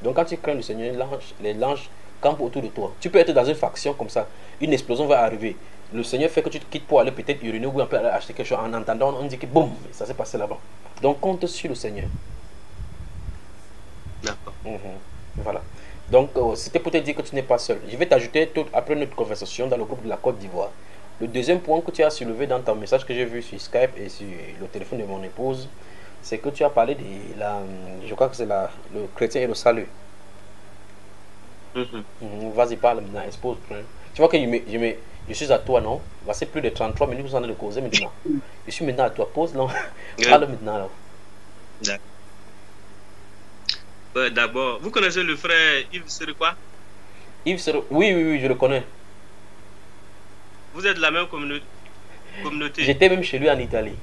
A: Donc quand tu crains le Seigneur, les anges campent autour de toi. Tu peux être dans une faction comme ça. Une explosion va arriver. Le Seigneur fait que tu te quittes pour aller peut-être uriner ou aller acheter quelque chose. En entendant, on dit que boum, ça s'est passé là-bas. Donc compte sur le Seigneur.
B: D'accord.
A: Voilà. Donc, c'était pour te dire que tu n'es pas seul. Je vais t'ajouter après notre conversation dans le groupe de la Côte d'Ivoire. Le deuxième point que tu as soulevé dans ton message que j'ai vu sur Skype et sur le téléphone de mon épouse, c'est que tu as parlé de je crois que c'est le chrétien et le salut. Vas-y, parle maintenant, expose. Tu vois que je suis à toi, non? C'est plus de 33 minutes que vous en avez de causer maintenant. Je suis maintenant à toi. Pose, non? Parle maintenant, là.
B: D'accord. D'abord, vous connaissez le frère Yves Serekwa?
A: Yves Serekwa, oui, je le connais.
B: Vous êtes de la même communauté?
A: J'étais même chez lui en Italie.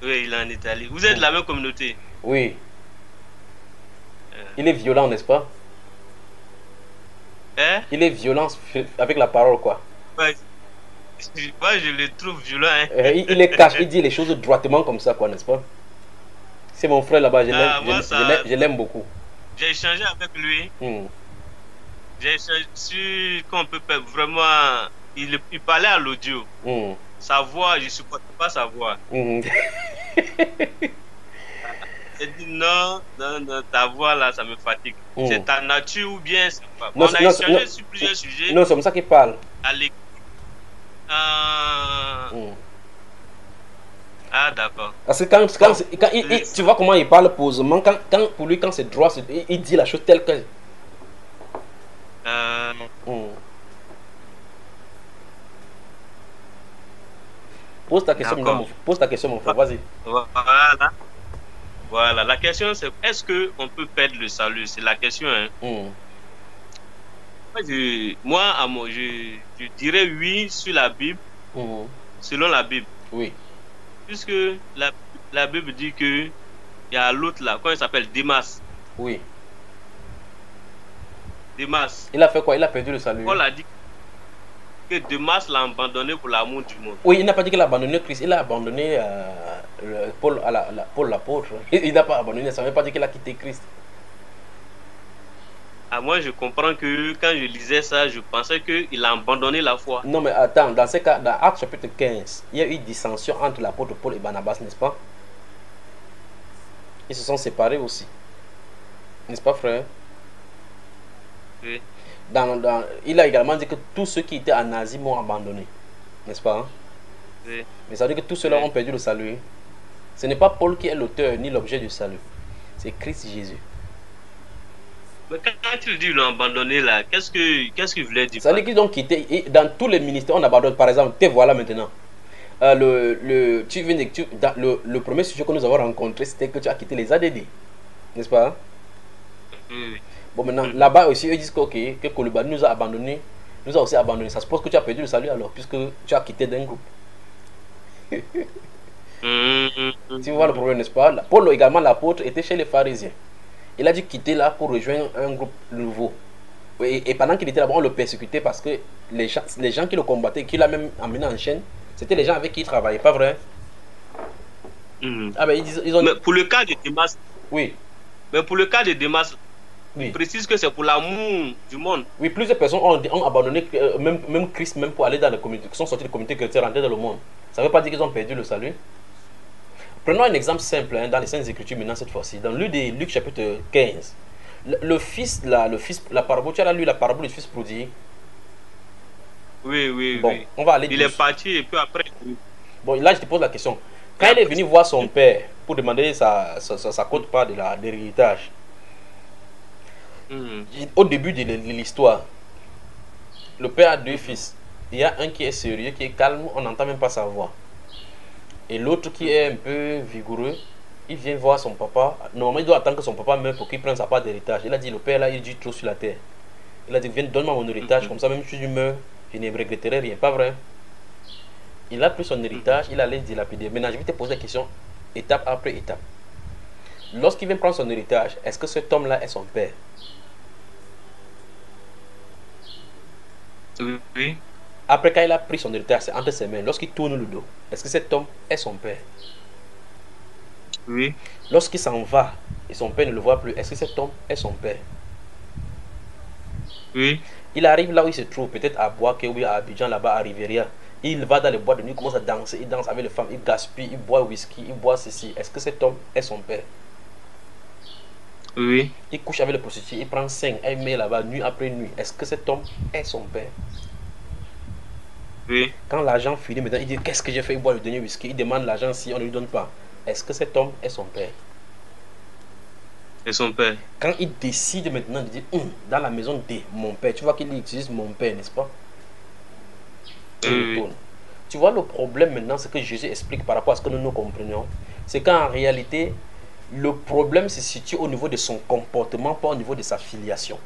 B: Oui, il est en Italie. Vous êtes de la même communauté?
A: Oui. Il est violent, n'est-ce pas?
B: Hein?
A: Il est violent avec la parole, quoi.
B: Ouais. Moi, je le trouve violent. Hein?
A: Il est cash, il dit les choses droitement comme ça, quoi, n'est-ce pas? C'est mon frère là-bas, je l'aime beaucoup.
B: J'ai échangé avec lui. J'ai échangé sur qu'on peut vraiment. Il parlait à l'audio. Sa voix, je ne supporte pas sa voix. J'ai dit non, ta voix là, ça me fatigue. C'est ta nature ou bien c'est pas. On a échangé sur plusieurs sujets.
A: Non, c'est comme ça qu'il parle.
B: À l'école. Ah, d'accord.
A: Parce que quand tu vois comment il parle posément, pour lui, quand c'est droit, il dit la chose telle que. Pose ta question, mon frère, vas-y.
B: Voilà, la question c'est est-ce qu'on peut perdre le salut? C'est la question. Hein. Moi, je dirais oui sur la Bible, selon la Bible.
A: Oui.
B: Puisque la Bible dit que il y a l'autre là, comment il s'appelle? Démas.
A: Oui.
B: Démas.
A: Il a fait quoi? Il a perdu le salut.
B: Paul a dit. que Demas l'a abandonné pour l'amour du monde.
A: Oui, il n'a pas dit qu'il a abandonné Christ, il a abandonné Paul, Paul l'apôtre. Il n'a pas abandonné, ça ne veut pas dire qu'il a quitté Christ.
B: Ah, moi, je comprends que quand je lisais ça, je pensais qu'il a abandonné la foi.
A: Non, mais attends, dans ce cas, dans Actes chapitre 15, il y a eu dissension entre l'apôtre Paul et Barnabas, n'est-ce pas? Ils se sont séparés aussi, n'est-ce pas, frère?
B: Oui.
A: Il a également dit que tous ceux qui étaient en Asie m'ont abandonné, n'est-ce pas?
B: Oui.
A: Mais ça veut dire que tous ceux-là
B: Oui.
A: ont perdu le salut. Ce n'est pas Paul qui est l'auteur ni l'objet du salut, c'est Christ Jésus.
B: Mais quand il dit qu'ils l'ont abandonné là, qu'est-ce qu'il voulait dire
A: Ça
B: par
A: veut
B: là?
A: dire qu'ils ont quitté. Et dans tous les ministères, on abandonne. Par exemple, te voilà maintenant. Tu viens le premier sujet que nous avons rencontré, c'était que tu as quitté les ADD, n'est-ce pas?
B: Oui.
A: Bon, maintenant,
B: Mhm.
A: là-bas aussi, ils disent que, ok, que Koulibaly nous a abandonné, nous a aussi abandonné. Ça suppose que tu as perdu le salut alors, puisque tu as quitté d'un groupe. Tu vois le
B: Mhm.
A: problème, n'est-ce pas? Paul également, l'apôtre, était chez les pharisiens. Il a dû quitter là pour rejoindre un groupe nouveau. Et pendant qu'il était là-bas, on le persécutait parce que les gens qui le combattaient, qui l'a même emmené en chaîne, c'était les gens avec qui il travaillait, pas vrai?
B: Mhm.
A: Ah ben ils ont...
B: Mais pour le cas de Demas,
A: Oui,
B: mais pour le cas de Demas, il
A: oui.
B: précise que c'est pour l'amour du monde.
A: Oui, plusieurs personnes ont abandonné, même Christ, même pour aller dans les communautés, qui sont sortis des communautés chrétiennes, rentrer dans le monde. Ça ne veut pas dire qu'ils ont perdu le salut. Prenons un exemple simple dans les Saintes Écritures maintenant cette fois-ci. Dans Luc chapitre 15, le fils, la parabole, tu as lu la parabole du fils prodigue.
B: Oui, oui,
A: Bon,
B: oui.
A: on va aller
B: Il est
A: douce.
B: parti et puis après,
A: Bon, là, je te pose la question.
B: et
A: Quand il est
B: après,
A: venu voir son père pour demander sa quote-part de l'héritage,
B: Mhm.
A: au début de l'histoire, le père a deux fils. Il y a un qui est sérieux, qui est calme, on n'entend même pas sa voix. Et l'autre qui est un peu vigoureux, il vient voir son papa. Normalement, il doit attendre que son papa meure pour qu'il prenne sa part d'héritage. Il a dit, le père là, il dit trop sur la terre. Il a dit, viens, donne-moi mon héritage,
B: Mhm.
A: comme ça, même si je meurs, je ne regretterai rien. Pas vrai? Il a pris son
B: Mhm.
A: héritage, il allait dilapider. Maintenant, je vais te poser la question, étape après étape. Lorsqu'il vient prendre son héritage, est-ce que cet homme-là est son père?
B: Oui, oui,
A: Après, quand il a pris son héritage, c'est entre ses mains. Lorsqu'il tourne le dos, est-ce que cet homme est son père?
B: oui,
A: Lorsqu'il s'en va et son père ne le voit plus, est-ce que cet homme est son père?
B: oui.
A: Il arrive là où il se trouve, peut-être à Boaké ou à Abidjan, là-bas à Riviera. Il va dans les boîtes de nuit, il commence à danser, il danse avec les femmes, il gaspille, il boit whisky, il boit ceci. Est-ce que cet homme est son père?
B: Oui,
A: Il couche avec les prostituées, il prend 5, il met là-bas nuit après nuit. Est-ce que cet homme est son père?
B: oui,
A: Quand l'argent finit, maintenant il dit qu'est-ce que j'ai fait? Il boit le dernier whisky, il demande l'argent si on ne lui donne pas. Est-ce que cet homme est son père?
B: et son père.
A: Quand il décide maintenant de dire dans la maison de mon père, tu vois qu'il utilise mon père, n'est-ce pas?
B: Oui,
A: Il
B: oui,
A: retourne. Tu vois, le problème maintenant, ce que Jésus explique par rapport à ce que nous comprenions, c'est qu'en réalité, le problème se situe au niveau de son comportement, pas au niveau de sa filiation.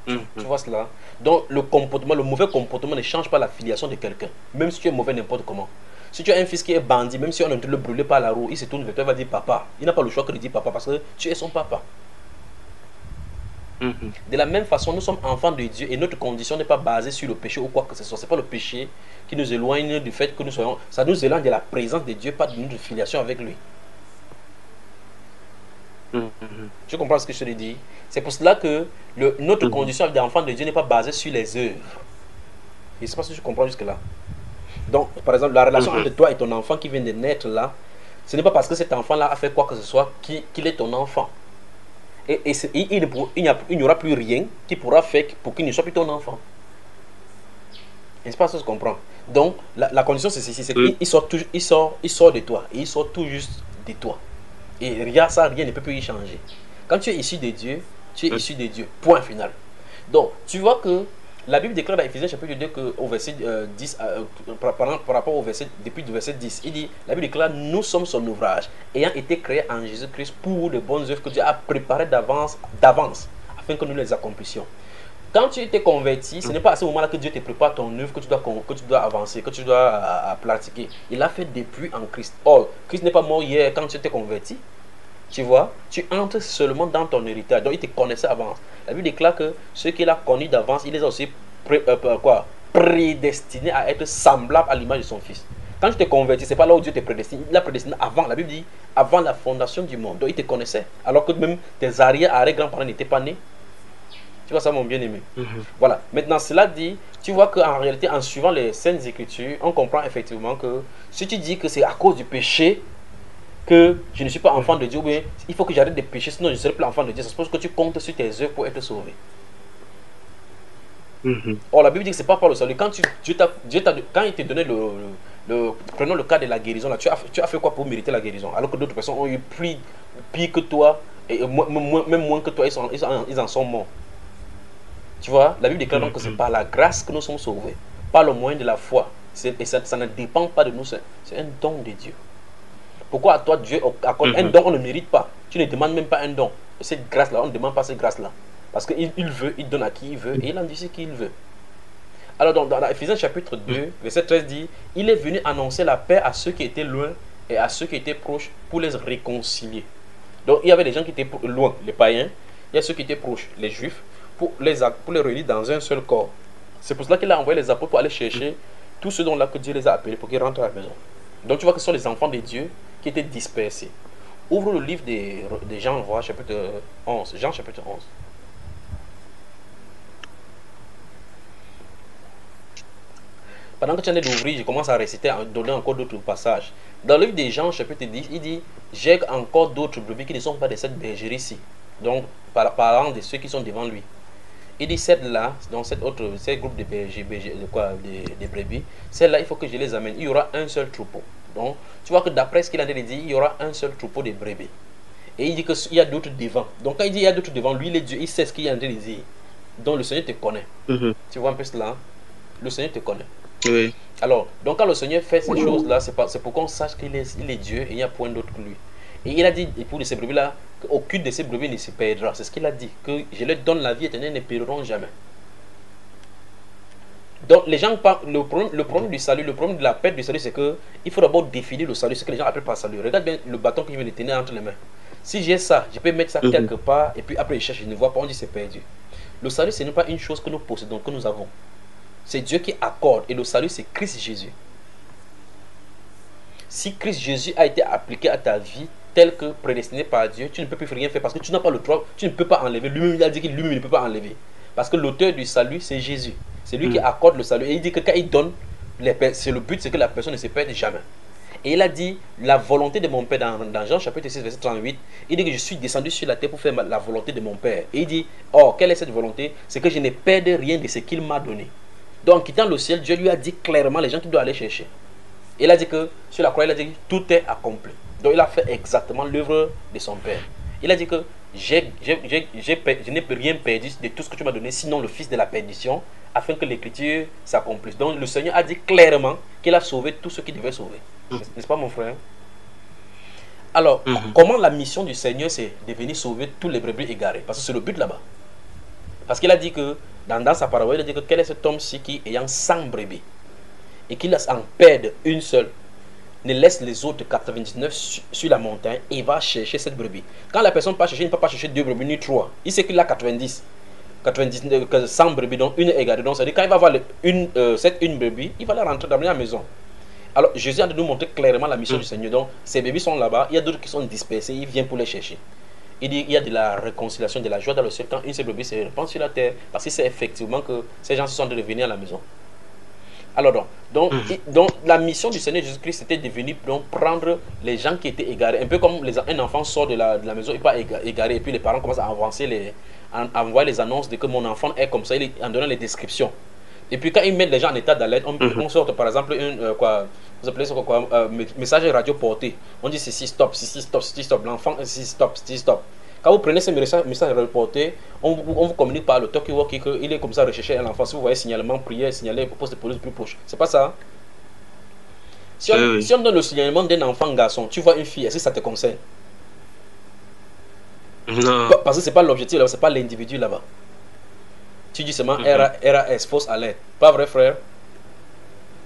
B: oui.
A: Tu
B: Mhm.
A: vois cela? Donc, le comportement, le mauvais comportement ne change pas la filiation de quelqu'un, même si tu es mauvais n'importe comment. Si tu as un fils qui est bandit, même si on ne te le brûle pas à la roue, il se tourne vers toi et va dire papa. Il n'a pas le choix que de dire papa parce que tu es son papa.
B: Mhm.
A: De la même façon, nous sommes enfants de Dieu et notre condition n'est pas basée sur le péché ou quoi que ce soit. Ce n'est pas le péché qui nous éloigne du fait que nous soyons. Ça nous éloigne de la présence de Dieu, pas de notre filiation avec lui.
B: Mhm.
A: Tu comprends ce que je te dis? C'est pour cela que notre
B: Mhm.
A: condition d'enfant de Dieu n'est pas basée sur les œuvres. Je ne sais pas si tu comprends jusque-là. Donc, par exemple, la relation
B: Mhm.
A: entre toi et ton enfant qui vient de naître là, ce n'est pas parce que cet enfant-là a fait quoi que ce soit qu'il est ton enfant. Il n'y aura plus rien qui pourra faire pour qu'il ne soit plus ton enfant. N'est-ce pas ce que je comprends? Donc, la condition c'est ceci, c'est
B: Oui.
A: qu'il sort, il sort de toi. Et il sort tout juste de toi. Et rien, ça, rien ne peut plus y changer. Quand tu es issu de Dieu, tu es
B: Oui.
A: issu de Dieu. Point final. Donc, tu vois que la Bible déclare dans Ephésiens chapitre 2 que, au verset 10, par rapport au verset, depuis le verset 10, il dit, la Bible déclare, nous sommes son ouvrage, ayant été créés en Jésus-Christ pour de bonnes œuvres que Dieu a préparées d'avance, afin que nous les accomplissions. Quand tu étais converti, ce n'est pas à ce moment-là que Dieu te prépare ton œuvre, que tu dois avancer, que tu dois pratiquer. Il l'a fait depuis en Christ. Or, Christ n'est pas mort hier quand tu étais converti. Tu vois, tu entres seulement dans ton héritage. Donc, il te connaissait avant. La Bible déclare que ceux qu'il a connus d'avance, il les a aussi prédestiné à être semblable à l'image de son fils. Quand tu t'es converti, c'est pas là où Dieu t'est prédestiné. Il l'a prédestiné avant. La Bible dit avant la fondation du monde. Donc il te connaissait. Alors que même tes arrière-grands-parents n'étaient pas nés. Tu vois ça, mon bien-aimé. Voilà. Maintenant, cela dit, tu vois qu'en réalité, en suivant les Saintes Écritures, on comprend effectivement que si tu dis que c'est à cause du péché que je ne suis pas enfant de Dieu, mais il faut que j'arrête de pécher, sinon je ne serai plus enfant de Dieu. Ça suppose que tu comptes sur tes œuvres pour être sauvé. Or, la Bible dit que c'est pas par le salut. Quand quand il t'a donné prenons le cas de la guérison, là, tu as fait quoi pour mériter la guérison? Alors que d'autres personnes ont eu pire que toi, et même moins que toi, ils en sont morts. Tu vois, la Bible déclare donc que c'est par la grâce que nous sommes sauvés, par le moyen de la foi. Et ça ne dépend pas de nous, c'est un don de Dieu. Pourquoi à toi Dieu accorde un don, on ne mérite pas. Tu ne demandes même pas un don. Cette grâce-là, on ne demande pas cette grâce-là. Parce qu'il veut, il donne à qui il veut, et il en dit ce qu'il veut. Alors dans Ephésiens chapitre 2, verset 13 dit, il est venu annoncer la paix à ceux qui étaient loin et à ceux qui étaient proches pour les réconcilier. Donc il y avait des gens qui étaient loin, les païens, il y a ceux qui étaient proches, les juifs, pour les réunir dans un seul corps. C'est pour cela qu'il a envoyé les apôtres pour aller chercher tous ceux dont là que Dieu les a appelés pour qu'ils rentrent à la maison. Donc tu vois que ce sont les enfants de Dieu qui étaient dispersés. Ouvre le livre des Jean, chapitre 11. Jean chapitre 11. Pendant que tu en es d'ouvrir, je commence à réciter, à donner encore d'autres passages. Dans le livre des Jean, chapitre 10, il dit, j'ai encore d'autres brebis qui ne sont pas de cette bergerie-ci. Donc, parlant de ceux qui sont devant lui. Il dit, celle-là, dans cette groupe de des brebis, celle-là, il faut que je les amène. Il y aura un seul troupeau. Donc, tu vois que d'après ce qu'il a dit, il y aura un seul troupeau de brebis. Et il dit qu'il y a d'autres devant. Donc, quand il dit il y a d'autres devant, lui, il est Dieu, il sait ce qu'il y a en train de dire. Donc, le Seigneur te connaît. Tu vois un peu cela? Le Seigneur te connaît.
B: Oui.
A: Alors, donc quand le Seigneur fait ces choses-là, c'est pour qu'on sache qu'il est Dieu et il n'y a point d'autre que lui. Et il a dit, pour ces brebis-là, qu'aucune de ces brebis ne se perdra. C'est ce qu'il a dit, que je leur donne la vie éternelle, ne perdront jamais. Donc les gens parlent, le problème du salut, le problème de la perte du salut, c'est que il faut d'abord définir le salut, ce que les gens appellent par salut. Regarde bien le bâton que je viens de tenir entre les mains. Si j'ai ça, je peux mettre ça quelque part, et puis après je cherche, je ne vois pas, on dit c'est perdu. Le salut, ce n'est pas une chose que nous possédons, que nous avons. C'est Dieu qui accorde, et le salut, c'est Christ Jésus. Si Christ Jésus a été appliqué à ta vie tel que prédestiné par Dieu, tu ne peux plus rien faire parce que tu n'as pas le droit, tu ne peux pas enlever. Lui-même, il a dit qu'il lui-même ne peut pas enlever. Parce que l'auteur du salut, c'est Jésus. C'est lui qui accorde le salut. Et il dit que quand il donne, c'est le but, c'est que la personne ne se perde jamais. Et il a dit, la volonté de mon Père, dans Jean chapitre 6, verset 38, il dit que je suis descendu sur la terre pour faire la volonté de mon Père. Et il dit, oh, quelle est cette volonté? C'est que je ne perde rien de ce qu'il m'a donné. Donc, en quittant le ciel, Dieu lui a dit clairement les gens qu'il doit aller chercher. Et il a dit que, sur la croix, il a dit que tout est accompli. Donc, il a fait exactement l'œuvre de son Père. Il a dit que je n'ai rien perdu de tout ce que tu m'as donné, sinon le fils de la perdition, afin que l'écriture s'accomplisse. Donc, le Seigneur a dit clairement qu'il a sauvé tous ceux qui devaient sauver. N'est-ce pas, mon frère? Alors, comment la mission du Seigneur, c'est de venir sauver tous les brebis égarés? Parce que c'est le but là-bas. Parce qu'il a dit que, dans sa parole, il a dit que quel est cet homme-ci qui, ayant 100 brebis, et qu'il en perde une seule, ne laisse les autres 99 sur la montagne et va chercher cette brebis. Quand la personne part chercher, il ne peut pas chercher 2 brebis ni 3. Il sait qu'il a 100 brebis, donc une égarée. Donc, c'est-à-dire quand il va voir cette brebis, il va la rentrer dans la maison. Alors, Jésus a de nous montrer clairement la mission du Seigneur. Donc, ces brebis sont là-bas, il y a d'autres qui sont dispersés, il vient pour les chercher. Il dit qu'il y a de la réconciliation, de la joie dans le ciel quand une seule brebis se répand sur la terre, parce que c'est effectivement que ces gens se sont de revenir à la maison. Alors donc la mission du Seigneur Jésus-Christ, c'était de venir prendre les gens qui étaient égarés. Un peu comme un enfant sort de la maison, il n'est pas égaré, et puis les parents commencent à avancer, envoyer les annonces de que mon enfant est comme ça, en donnant les descriptions. Et puis quand ils mettent les gens en état d'alerte, on sort par exemple vous appelez ça message radio porté. On dit ceci stop, ceci stop, ceci stop, l'enfant ceci stop, ceci stop. Quand vous prenez ce message reporté, on vous communique par le talkie-walkie qu'il est comme ça recherché un enfant. Si vous voyez signalement, prière, signaler au poste de police plus proche. C'est pas ça? Si on donne le signalement d'un enfant garçon, tu vois une fille, est-ce que ça te concerne?
B: Non.
A: Parce que c'est pas l'objectif là-bas, c'est pas l'individu là-bas. Tu dis seulement RAS, fausse alerte. Pas vrai, frère?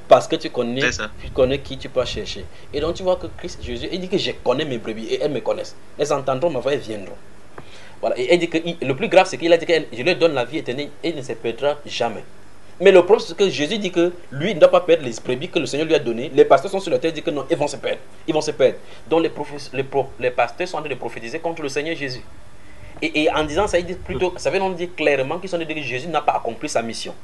A: Parce que tu connais qui tu peux chercher. Et donc tu vois que Christ Jésus, il dit que je connais mes brebis et elles me connaissent. Elles entendront ma voix et viendront. Voilà. Et il dit que le plus grave, c'est qu'il a dit que je leur donne la vie éternelle et il ne se perdra jamais. Mais le problème, c'est que Jésus dit que lui, il ne doit pas perdre les brebis que le Seigneur lui a donné. Les pasteurs sont sur la terre et disent que non, ils vont se perdre. Ils vont se perdre. Donc les pasteurs sont en train de prophétiser contre le Seigneur Jésus. Et en disant ça, ils disent plutôt, ça veut donc dire clairement qu'ils sont en train de dire que Jésus n'a pas accompli sa mission.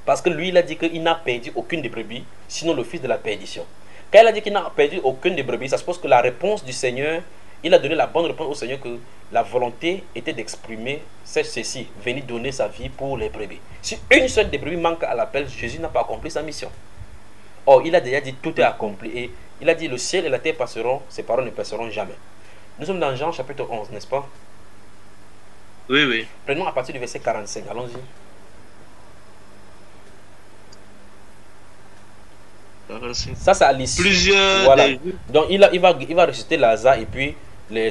A: Parce que lui, il a dit qu'il n'a perdu aucune des brebis, sinon le fils de la perdition. Quand il a dit qu'il n'a perdu aucune des brebis, ça suppose que la réponse du Seigneur, il a donné la bonne réponse au Seigneur que la volonté était d'exprimer ceci, venir donner sa vie pour les brebis. Si une seule des brebis manque à l'appel, Jésus n'a pas accompli sa mission. Or, il a déjà dit tout est accompli. Et il a dit le ciel et la terre passeront, ses paroles ne passeront jamais. Nous sommes dans Jean chapitre 11, n'est-ce pas?
B: Oui, oui.
A: Prenons à partir du verset 45, allons-y.
B: 45.
A: Ça, c'est à l'issue.
B: Plusieurs
A: Voilà.
B: des...
A: Donc, il va ressusciter Lazare et puis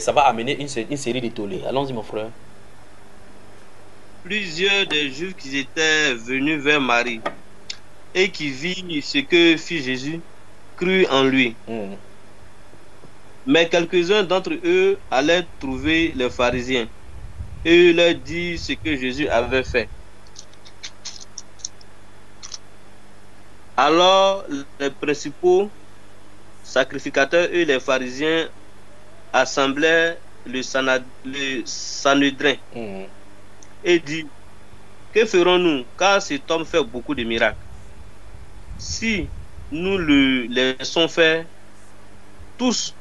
A: ça va amener une série de tollés. Allons-y, mon frère.
B: Plusieurs des Juifs qui étaient venus vers Marie et qui virent ce que fit Jésus, crurent en lui. Mais quelques-uns d'entre eux allaient trouver les pharisiens et leur dirent ce que Jésus avait fait. Alors les principaux sacrificateurs et les pharisiens assemblèrent le Sanhédrin et dit: que ferons-nous, car cet homme fait beaucoup de miracles? Si nous le laissons faire, tous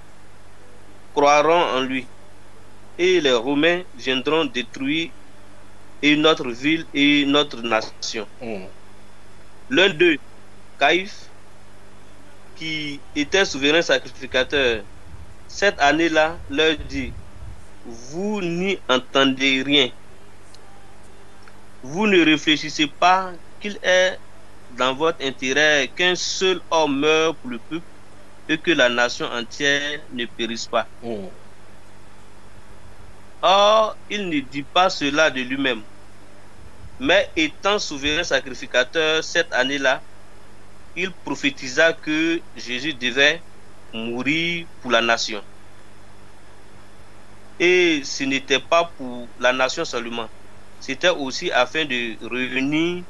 B: croiront en lui, et les Romains viendront détruire et notre ville et notre nation. L'un d'eux, Caïphe, qui était souverain sacrificateur, cette année-là leur dit: vous n'y entendez rien. Vous ne réfléchissez pas qu'il est dans votre intérêt qu'un seul homme meure pour le peuple et que la nation entière ne périsse pas. Or, il ne dit pas cela de lui-même, mais étant souverain sacrificateur cette année-là, il prophétisa que Jésus devait mourir pour la nation. Et ce n'était pas pour la nation seulement, c'était aussi afin de réunir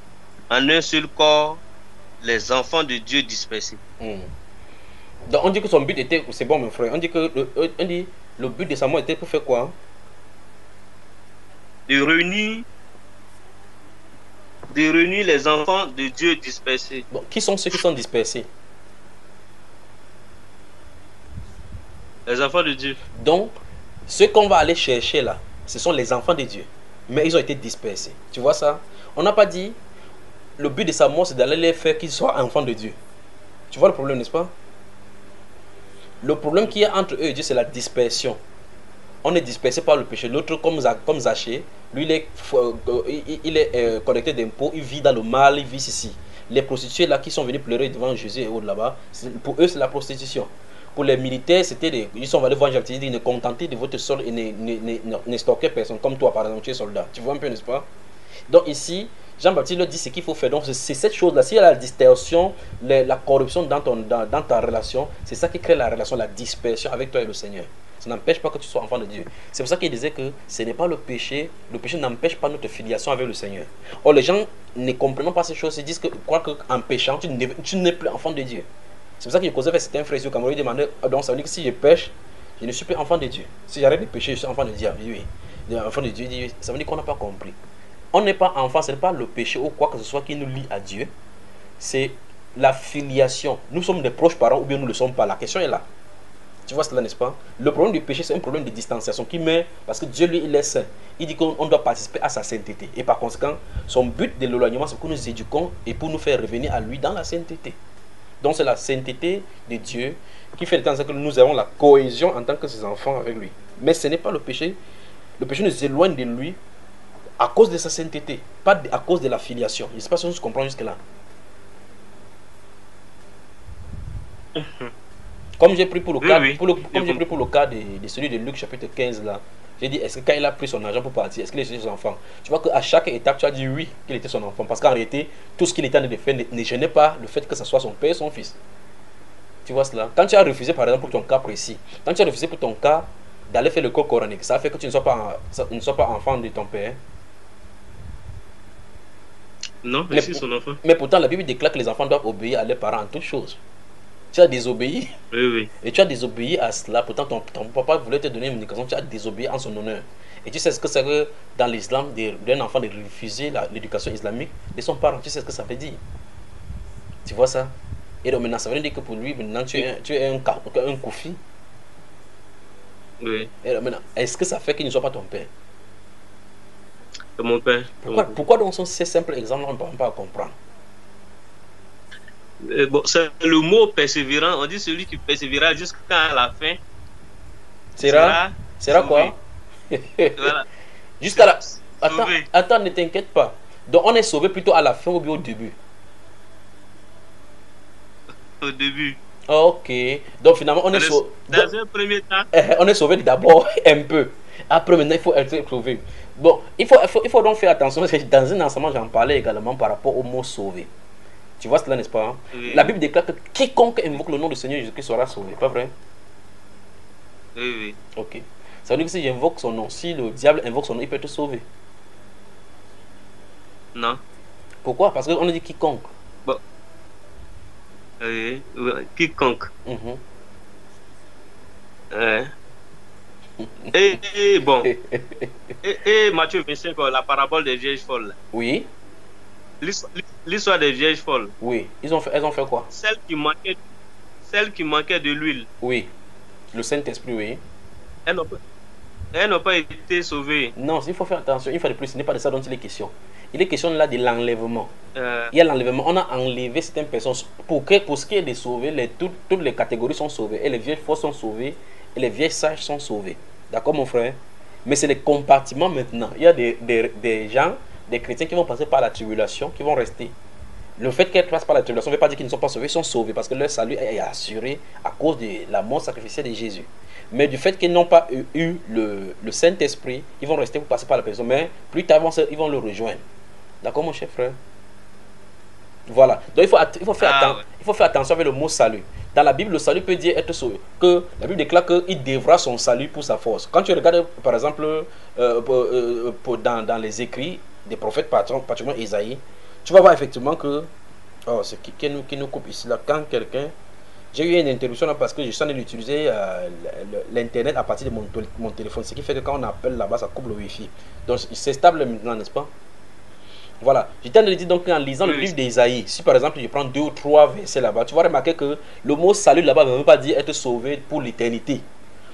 B: en un seul corps les enfants de Dieu dispersés.
A: Donc on dit que son but était, c'est bon mon frère, on dit que le but de sa mort était pour faire quoi?
B: De réunir les enfants de Dieu dispersés.
A: Bon, qui sont ceux qui sont dispersés?
B: Les enfants de Dieu.
A: Donc, ceux qu'on va aller chercher là, ce sont les enfants de Dieu. Mais ils ont été dispersés. Tu vois ça? On n'a pas dit, le but de sa mort, c'est d'aller les faire qu'ils soient enfants de Dieu. Tu vois le problème, n'est-ce pas? Le problème qu'il y a entre eux et Dieu, c'est la dispersion. On est dispersé par le péché. L'autre, comme Zachée, lui, il est collecteur d'impôts, il vit dans le mal, il vit ici. Les prostituées là qui sont venues pleurer devant Jésus et autres là-bas, pour eux, c'est la prostitution. Pour les militaires, c'était ils sont allés voir Jacques, ils disent ne contentez de votre sol et ne stockez personne. Comme toi, par exemple, tu es soldat. Tu vois un peu, n'est-ce pas? Donc ici, Jean-Baptiste leur dit ce qu'il faut faire. Donc c'est cette chose-là. S'il y a la distorsion, la corruption dans ta relation, c'est ça qui crée la relation, la dispersion avec toi et le Seigneur. Ça n'empêche pas que tu sois enfant de Dieu. C'est pour ça qu'il disait que ce n'est pas le péché. Le péché n'empêche pas notre filiation avec le Seigneur. Or, les gens ne comprenant pas ces choses, ils disent que croient qu'en péchant, tu n'es plus enfant de Dieu. C'est pour ça que je causais avec certains frères au Cameroun. Ils demandaient, donc ça veut dire que si je pêche, je ne suis plus enfant de Dieu. Si j'arrête de pécher, je suis enfant de Dieu. Oui. Enfant de Dieu, ça veut dire qu'on n'a pas compris. On n'est pas enfant, ce n'est pas le péché ou quoi que ce soit qui nous lie à Dieu. C'est la filiation. Nous sommes des proches parents ou bien nous ne le sommes pas. La question est là. Tu vois cela, n'est-ce pas? Le problème du péché, c'est un problème de distanciation qui met, parce que Dieu, lui, il est saint. Il dit qu'on doit participer à sa sainteté. Et par conséquent, son but de l'éloignement, c'est pour nous éduquons et pour nous faire revenir à lui dans la sainteté. Donc c'est la sainteté de Dieu qui fait le temps que nous avons la cohésion en tant que ses enfants avec lui. Mais ce n'est pas le péché. Le péché nous éloigne de lui à cause de sa sainteté, pas à cause de la filiation. Je ne sais pas si on se comprend jusque-là. Comme j'ai pris pour le cas, j'ai pris pour le cas de celui de Luc chapitre 15 là, j'ai dit, est-ce que quand il a pris son argent pour partir, est-ce qu'il était son enfant? Tu vois qu'à chaque étape, tu as dit oui, qu'il était son enfant. Parce qu'en réalité, tout ce qu'il était en train de faire ne gênait pas le fait que ce soit son père et son fils. Tu vois cela? Quand tu as refusé, par exemple, pour ton cas précis, quand tu as refusé pour ton cas d'aller faire le cours coranique, ça fait que tu ne sois pas enfant de ton père.
B: Non, je
A: Mais,
B: suis son enfant.
A: mais pourtant, la Bible déclare que les enfants doivent obéir à leurs parents en toutes choses. Tu as désobéi
B: Oui, oui.
A: et tu as désobéi à cela. Pourtant, ton papa voulait te donner une éducation, tu as désobéi en son honneur. Et tu sais ce que c'est que dans l'islam, d'un enfant de refuser l'éducation islamique de son parent. Tu sais ce que ça veut dire. Tu vois ça? Et donc maintenant, ça veut dire que pour lui, maintenant,
B: Oui,
A: tu es un koufi.
B: oui.
A: Et donc maintenant, est-ce que ça fait qu'il ne soit pas ton père?
B: C'est mon père.
A: Pourquoi dans ces simples exemples, on ne peut pas comprendre?
B: Bon, c'est le mot persévérant. On dit celui qui persévérera jusqu'à la fin
A: Sera,
B: sera
A: sera quoi?
B: sauvé. Voilà.
A: Jusqu'à
B: Sera
A: la... Attends,
B: sauvé
A: attends, ne t'inquiète pas. Donc on est sauvé plutôt à la fin ou bien au début.
B: au début.
A: Ok. Donc finalement, on est sauvé.
B: Dans un premier temps,
A: On est sauvé d'abord un peu. Après, maintenant, il faut être sauvé. Bon, il faut donc faire attention. Parce que dans un enseignement, j'en parlais également par rapport au mot sauvé. Tu vois cela, n'est-ce pas? Hein? La
B: oui,
A: Bible déclare que quiconque invoque le nom du Seigneur Jésus-Christ sera sauvé. Pas vrai?
B: oui, oui.
A: Ok. Ça veut dire que si j'invoque son nom, si le diable invoque son nom, il peut te sauver.
B: Non.
A: Pourquoi? Parce qu'on a dit quiconque.
B: Bon, oui, oui. Quiconque.
A: Mhm.
B: Ouais. Et bon, et Matthieu 25, la parabole des vieilles folles.
A: Oui,
B: L'histoire l'histoire des vieilles folles.
A: oui. Elles ont fait quoi?
B: Celles qui manquaient de l'huile.
A: Oui. Le Saint-Esprit, oui.
B: Elles n'ont pas, elles n'ont pas été sauvées.
A: Non, il faut faire attention. Une fois de plus, ce n'est pas de ça dont il est question. Il est question là de l'enlèvement.
B: Euh,
A: Il y a l'enlèvement. On a enlevé certaines personnes. Pour ce qui est de sauver, toutes les catégories sont sauvées. Et les vieilles fausses sont sauvées. Et les vieilles sages sont sauvées. D'accord, mon frère? Mais c'est les compartiments maintenant. Il y a des gens, des chrétiens qui vont passer par la tribulation, qui vont rester. Le fait qu'elles passent par la tribulation ne veut pas dire qu'ils ne sont pas sauvés, ils sont sauvés parce que leur salut est assuré à cause de la mort sacrificielle de Jésus. Mais du fait qu'ils n'ont pas eu le Saint-Esprit, ils vont rester pour passer par la personne. Mais plus tard, ils vont le rejoindre. D'accord, mon cher frère? Voilà. Donc
B: ah ouais.
A: il faut faire attention avec le mot salut. Dans la Bible, le salut peut dire être sauvé. Que la Bible déclare qu'il devra son salut pour sa force. Quand tu regardes, par exemple, dans les écrits des prophètes, particulièrement Isaïe, tu vas voir effectivement que. Oh, c'est qui nous coupe ici là. Quand quelqu'un. J'ai eu une interruption là parce que je suis en train d'utiliser l'internet à partir de mon téléphone. Ce qui fait que quand on appelle là-bas, ça coupe le wifi. Donc c'est stable maintenant, n'est-ce pas? Voilà. Je t'ai dit donc en lisant le
B: Oui, oui.
A: livre d'Isaïe, si par exemple je prends deux ou trois versets là-bas, tu vas remarquer que le mot salut là-bas ne veut pas dire être sauvé pour l'éternité.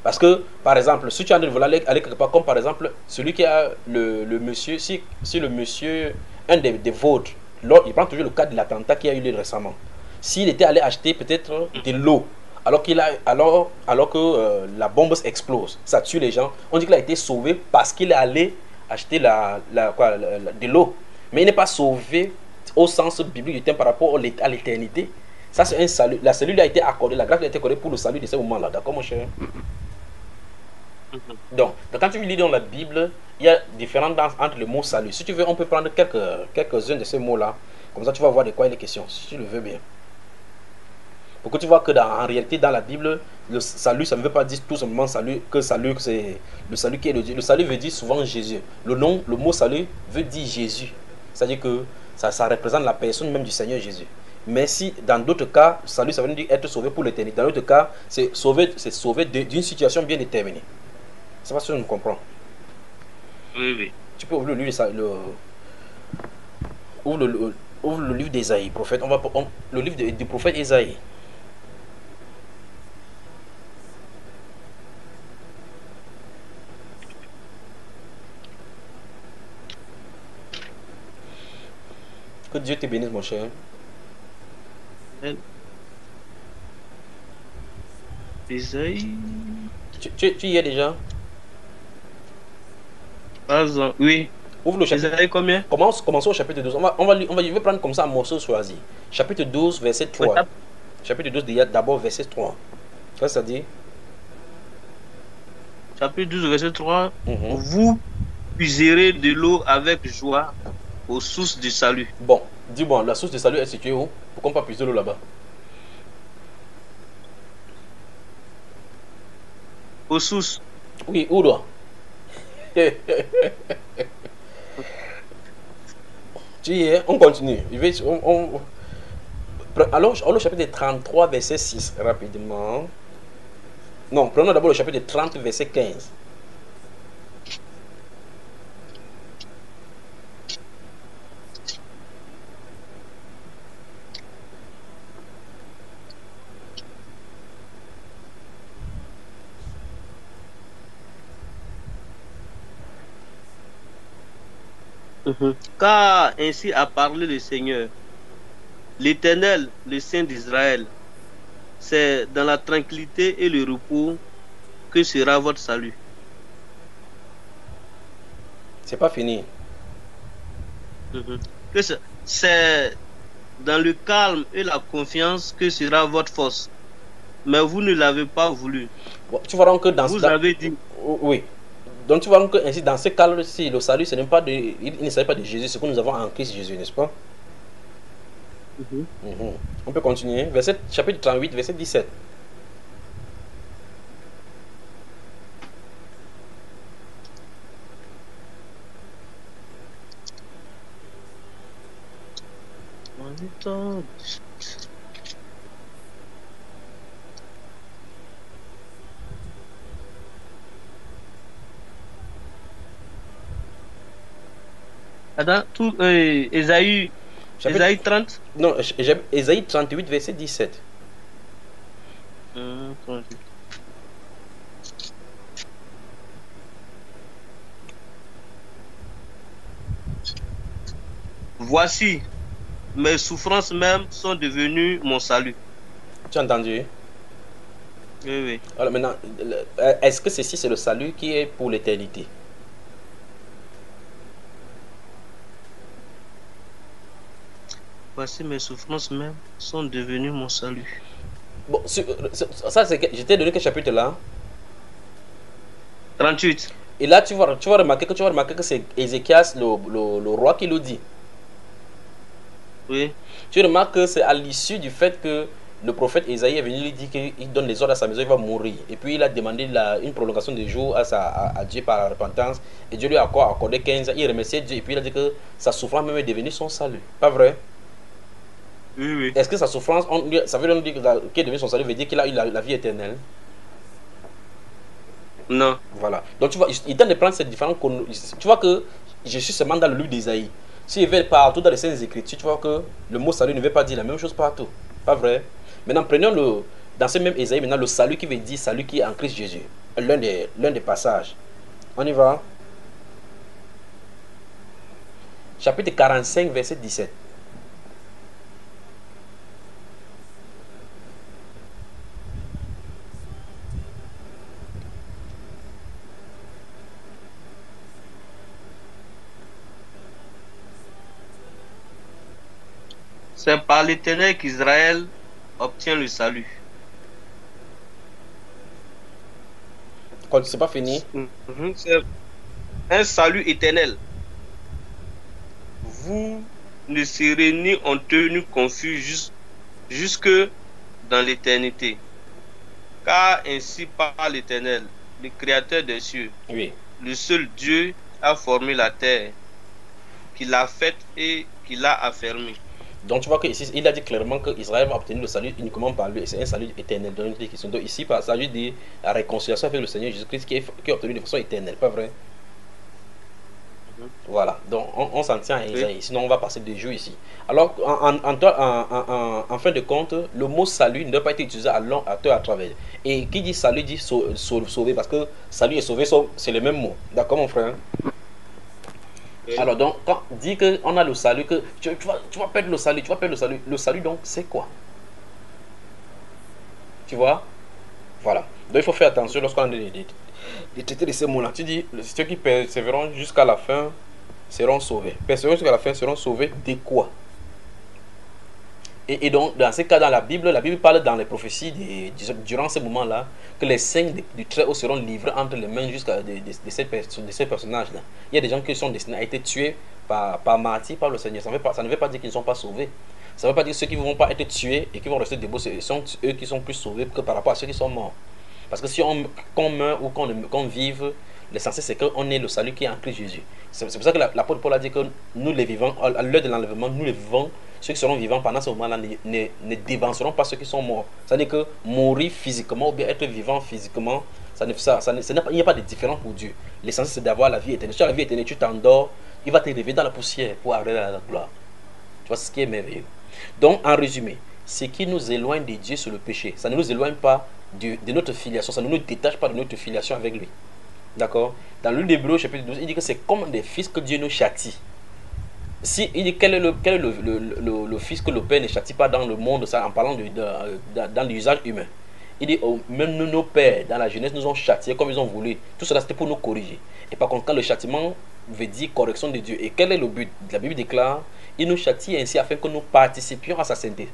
A: Parce que, par exemple, si tu as aller quelque part, comme par exemple, celui qui a le monsieur, si le monsieur, un des vôtres, il prend toujours le cas de l'attentat qui a eu lieu récemment. S'il était allé acheter peut-être de l'eau, alors que la bombe explose, ça tue les gens, on dit qu'il a été sauvé parce qu'il est allé acheter de l'eau. Mais il n'est pas sauvé au sens biblique du terme par rapport à l'éternité. Ça, c'est un salut. La salut lui a été accordée, la grâce lui a été accordée pour le salut de ce moment-là. D'accord, mon cher?
B: Mhm.
A: Donc, quand tu lis dans la Bible, il y a différentes danses entre le mot salut. Si tu veux, on peut prendre quelques-uns de ces mots-là. Comme ça, tu vas voir de quoi il est question, si tu le veux bien. Pour que tu vois que en réalité, dans la Bible, le salut, ça ne veut pas dire tout simplement salut, que c'est le salut qui est de Dieu. Le salut veut dire souvent Jésus. Le mot salut veut dire Jésus. C'est-à-dire que ça représente la personne même du Seigneur Jésus. Mais si dans d'autres cas, salut, ça veut dire être sauvé pour l'éternité. Dans d'autres cas, c'est sauvé d'une situation bien déterminée. C'est pas si tu me comprends.
B: Oui, oui.
A: Tu peux ouvrir ouvre ouvre le livre d'Ésaïe, prophète. Le livre du prophète Ésaïe. Que Dieu te bénisse, mon cher.
B: Isaïe.
A: Tu y es déjà?
B: Oui.
A: Ouvre le chapitre.
B: Isaïe combien?
A: Commençons au chapitre 12. Je vais prendre comme ça un morceau choisi. Chapitre 12, verset
B: Oui,
A: 3. Chapitre 12, d'abord, verset 3. Qu'est-ce que ça dit?
B: chapitre 12, verset 3.
A: Mhm.
B: Vous puiserez de l'eau avec joie aux sources du salut.
A: Bon, dis-moi, la source de salut est située où? Pourquoi pas puiser l'eau là-bas?
B: Aux sources.
A: Oui, où là? Tu y es, on continue. Alors, le chapitre 33, verset 6, rapidement. Non, prenons d'abord le chapitre 30, verset 15.
B: Car ainsi a parlé le Seigneur, l'Éternel, le Saint d'Israël. C'est dans la tranquillité et le repos que sera votre salut.
A: C'est pas fini.
B: Que c'est dans le calme et la confiance que sera votre force. Mais vous ne l'avez pas voulu.
A: Bon, tu vois donc que
B: Vous avez dit.
A: Oui. Donc tu vois donc que ainsi, dans ce cas-ci, le salut, ce n'est pas de, il ne s'agit pas de Jésus, ce que nous avons en Christ Jésus, n'est-ce pas? On peut continuer. Chapitre 38, verset 17.
B: Attends, Ésaïe, Ésaïe 30.
A: Non, Ésaïe 38, verset 17.
B: Voici, mes souffrances même sont devenues mon salut.
A: Tu as entendu?
B: Oui, oui.
A: Alors maintenant, est-ce que ceci c'est le salut qui est pour l'éternité?
B: Voici, mes souffrances même sont devenues mon salut.
A: Bon, ça c'est. Je t'ai donné quel chapitre là?
B: 38.
A: Et là, tu vas remarquer que c'est Ézéchias, le roi, qui le dit.
B: Oui.
A: Tu remarques que c'est à l'issue du fait que le prophète Ésaïe est venu lui dire qu'il donne les ordres à sa maison, il va mourir. Et puis il a demandé une prolongation de jours à Dieu par la repentance. Et Dieu lui a accordé 15 ans. Il remerciait Dieu et puis il a dit que sa souffrance même est devenue son salut. Pas vrai?
B: Oui, oui.
A: Est-ce que sa souffrance, ça veut dire qu'il est devenu son salut, veut dire qu'il a eu la vie éternelle?
B: Non.
A: Voilà. Donc tu vois, il tente de prendre ces différentes. Tu vois que je suis seulement dans le livre d'Ésaïe. Si il va partout dans les Saintes Écritures, tu vois que le mot salut ne veut pas dire la même chose partout. Pas vrai? Maintenant, prenons dans ce même Ésaïe, maintenant, le salut qui veut dire salut qui est en Christ Jésus. L'un des passages. On y va. Chapitre 45, verset 17.
B: C'est par l'Éternel qu'Israël obtient le salut.
A: Quand c'est pas fini.
B: C'est un salut éternel. Vous ne serez ni honteux ni confus jusque dans l'éternité. Car ainsi parle l'Éternel, le Créateur des cieux,
A: Oui.
B: le seul Dieu a formé la terre, qui l'a faite et qui l'a affermie.
A: Donc tu vois qu'ici, il a dit clairement qu'Israël va obtenir le salut uniquement par lui. C'est un salut éternel. Donc ici, il s'agit de la réconciliation avec le Seigneur Jésus-Christ qui est obtenu de façon éternelle. Pas vrai? Voilà. Donc on s'en tient à Isaïe. Oui. Sinon on va passer des jours ici. Alors en fin de compte, le mot salut ne doit pas être utilisé à travers. Et qui dit salut dit sauver, parce que salut et sauver, c'est le même mot. D'accord mon frère? Alors donc, quand on dit qu'on a le salut, que tu vas perdre le salut, le salut donc c'est quoi? Tu vois? Voilà. Donc il faut faire attention lorsqu'on a de traiter de ces mots-là. Tu dis, ceux qui persévéreront jusqu'à la fin seront sauvés. Persévéreront jusqu'à la fin seront sauvés de quoi? Et donc, dans ces cas, dans la Bible parle dans les prophéties, durant ces moments-là, que les saints du Très-Haut seront livrés entre les mains jusqu'à de ces personnages-là. Il y a des gens qui sont destinés à être tués par martyrs par le Seigneur. Ça ne veut pas dire qu'ils ne sont pas sauvés. Ça ne veut pas dire que ceux qui ne vont pas être tués et qui vont rester debout, ce sont eux qui sont plus sauvés que par rapport à ceux qui sont morts. Parce que si qu'on meurt ou qu'on vive, L'essentiel, c'est qu'on ait le salut qui est en Christ Jésus. C'est pour ça que l'apôtre Paul a dit que nous les vivants, à l'heure de l'enlèvement, nous les vivants, ceux qui seront vivants pendant ce moment-là ne dévanceront pas ceux qui sont morts. C'est-à-dire que mourir physiquement ou bien être vivant physiquement, il n'y a pas de différence pour Dieu. L'essentiel, c'est d'avoir la vie éternelle. Si tu as la vie éternelle, tu t'endors, il va te réveiller dans la poussière pour arriver à la gloire. Tu vois, c'est ce qui est merveilleux. Donc, en résumé, ce qui nous éloigne de Dieu, c'est le péché. Ça ne nous éloigne pas de notre filiation, ça ne nous détache pas de notre filiation avec lui. D'accord? Dans le livre d'Hébreux, chapitre 12, il dit que c'est comme des fils que Dieu nous châtie. Si il dit quel est le fils que le Père ne châtie pas dans le monde, ça, en parlant dans l'usage humain. Il dit, oh, même nous, nos pères, dans la jeunesse, nous ont châtiés comme ils ont voulu. Tout cela, c'était pour nous corriger. Et par contre, quand le châtiment veut dire correction de Dieu, et quel est le but? La Bible déclare, il nous châtie ainsi afin que nous participions à sa sainteté.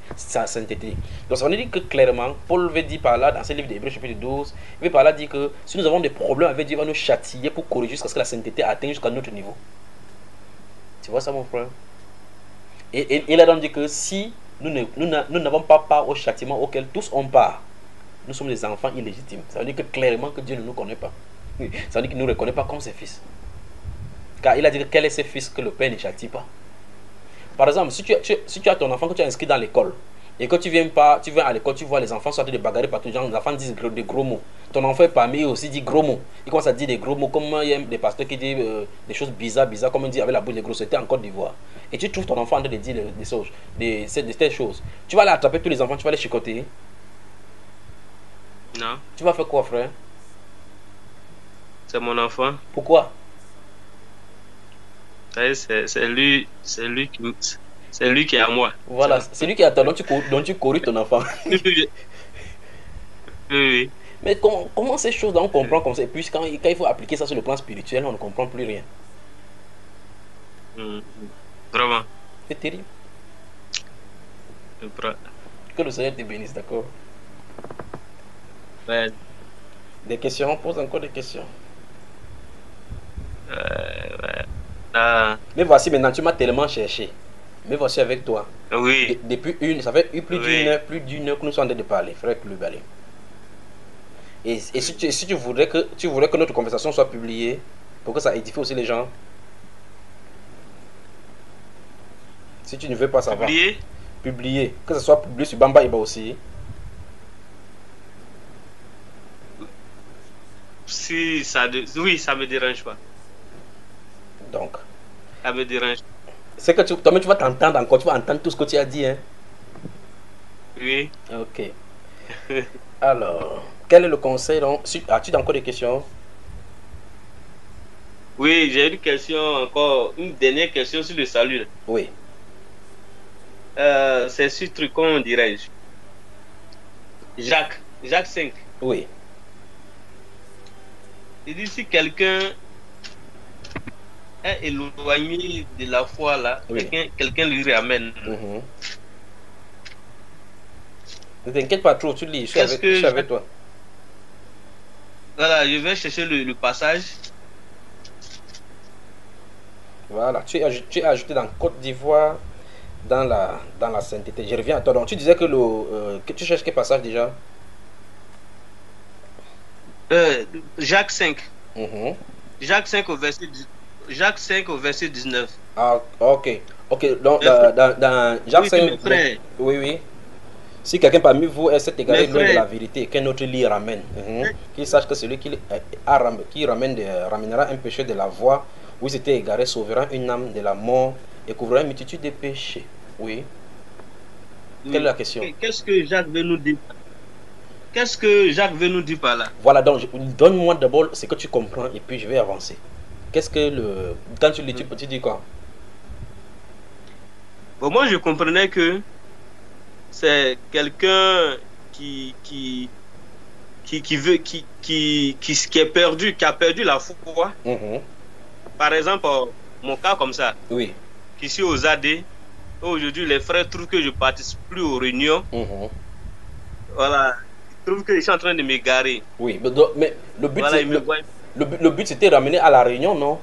A: Donc, ça veut dire que clairement, Paul veut dire par là, dans ce livre d'Hébreux, chapitre 12, il veut par là dire que si nous avons des problèmes avec Dieu, il va nous châtier pour corriger jusqu'à ce que la sainteté atteigne jusqu'à notre niveau. Tu vois ça, mon frère? Et il a donc dit que si nous n'avons pas part au châtiment auquel tous ont part, nous sommes des enfants illégitimes. Ça veut dire que clairement que Dieu ne nous connaît pas. Ça veut dire qu'il ne nous reconnaît pas comme ses fils. Car il a dit que quel est ses fils que le Père ne châtie pas. Par exemple, si tu as ton enfant que tu as inscrit dans l'école, et que tu viens à l'école, tu vois les enfants sortir de bagarrer partout, les enfants disent des gros mots. Ton enfant est parmi eux aussi dit gros mots. Il commence à dire des gros mots, comme il y a des pasteurs qui disent des choses bizarres, comme on dit avec la bouche des grossetés en Côte d'Ivoire. Et tu trouves ton enfant en train de dire des telles choses. Tu vas aller attraper tous les enfants, tu vas les chicoter.
B: Non.
A: Tu vas faire quoi, frère?
B: C'est mon enfant.
A: Pourquoi?
B: C'est lui qui est à moi.
A: Voilà, c'est lui qui est à toi, donc tu corriges ton enfant.
B: Oui.
A: Mais comment ces choses-là on comprend comme ça? Et puis quand il faut appliquer ça sur le plan spirituel, on ne comprend plus rien.
B: Vraiment.
A: C'est terrible. Que le Seigneur te bénisse, d'accord?
B: Ouais.
A: Des questions? Pose encore des questions.
B: Ouais.
A: Mais voici maintenant, tu m'as tellement cherché. Mais voici avec toi.
B: Oui.
A: Ça fait plus d'une heure que nous sommes en train de parler, frère Koulibaly. Et si tu voudrais que notre conversation soit publiée, pour que ça édifie aussi les gens, si tu ne veux pas savoir, publier, que ce soit publié sur Bamba Iba aussi.
B: Oui, ça me dérange pas.
A: Donc,
B: ça me dérange.
A: C'est que toi-même tu vas t'entendre encore, tu vas entendre tout ce que tu as dit, hein.
B: Oui.
A: Ok. Alors, quel est le conseil donc? As-tu encore des questions?
B: Oui, j'ai une question encore, une dernière question sur le salut.
A: Oui.
B: C'est ce truc, comment dirais-je? Jacques 5.
A: Oui.
B: Il dit si quelqu'un est éloigné de la foi là, oui. Quelqu'un lui ramène.
A: Ne t'inquiète pas trop, tu lis, je suis avec toi.
B: Voilà, je vais chercher le passage.
A: Voilà, tu es ajouté dans Côte d'Ivoire, dans la sainteté. Je reviens à toi. Donc, tu disais que tu cherches quel passage déjà?
B: Jacques 5. Jacques 5 au verset 19.
A: Ah, ok. Ok, donc dans Jacques 5. Oui. Si quelqu'un parmi vous est cet égaré loin de la vérité, qu'un autre l'y ramène. Qu'il sache que celui qui ramènera un péché de la voie où il s'était égaré sauvera une âme de la mort et couvrira une multitude de péchés. Oui. Quelle est la question?
B: Qu'est-ce que Jacques veut nous dire? Qu'est-ce que Jacques veut nous dire par là?
A: Voilà, donc donne-moi d'abord ce que tu comprends et puis je vais avancer. Qu'est-ce que quand tu lis, tu dis quoi?
B: Bon, moi je comprenais que c'est quelqu'un qui est perdu, qui a perdu la foi. Par exemple, mon cas comme ça.
A: Oui.
B: Qui suis aux AD. Aujourd'hui, les frères trouvent que je ne participe plus aux réunions. Voilà. Ils trouvent que je suis en train de m'égarer.
A: Oui, mais le but, voilà, le but c'était de ramener à la réunion, non?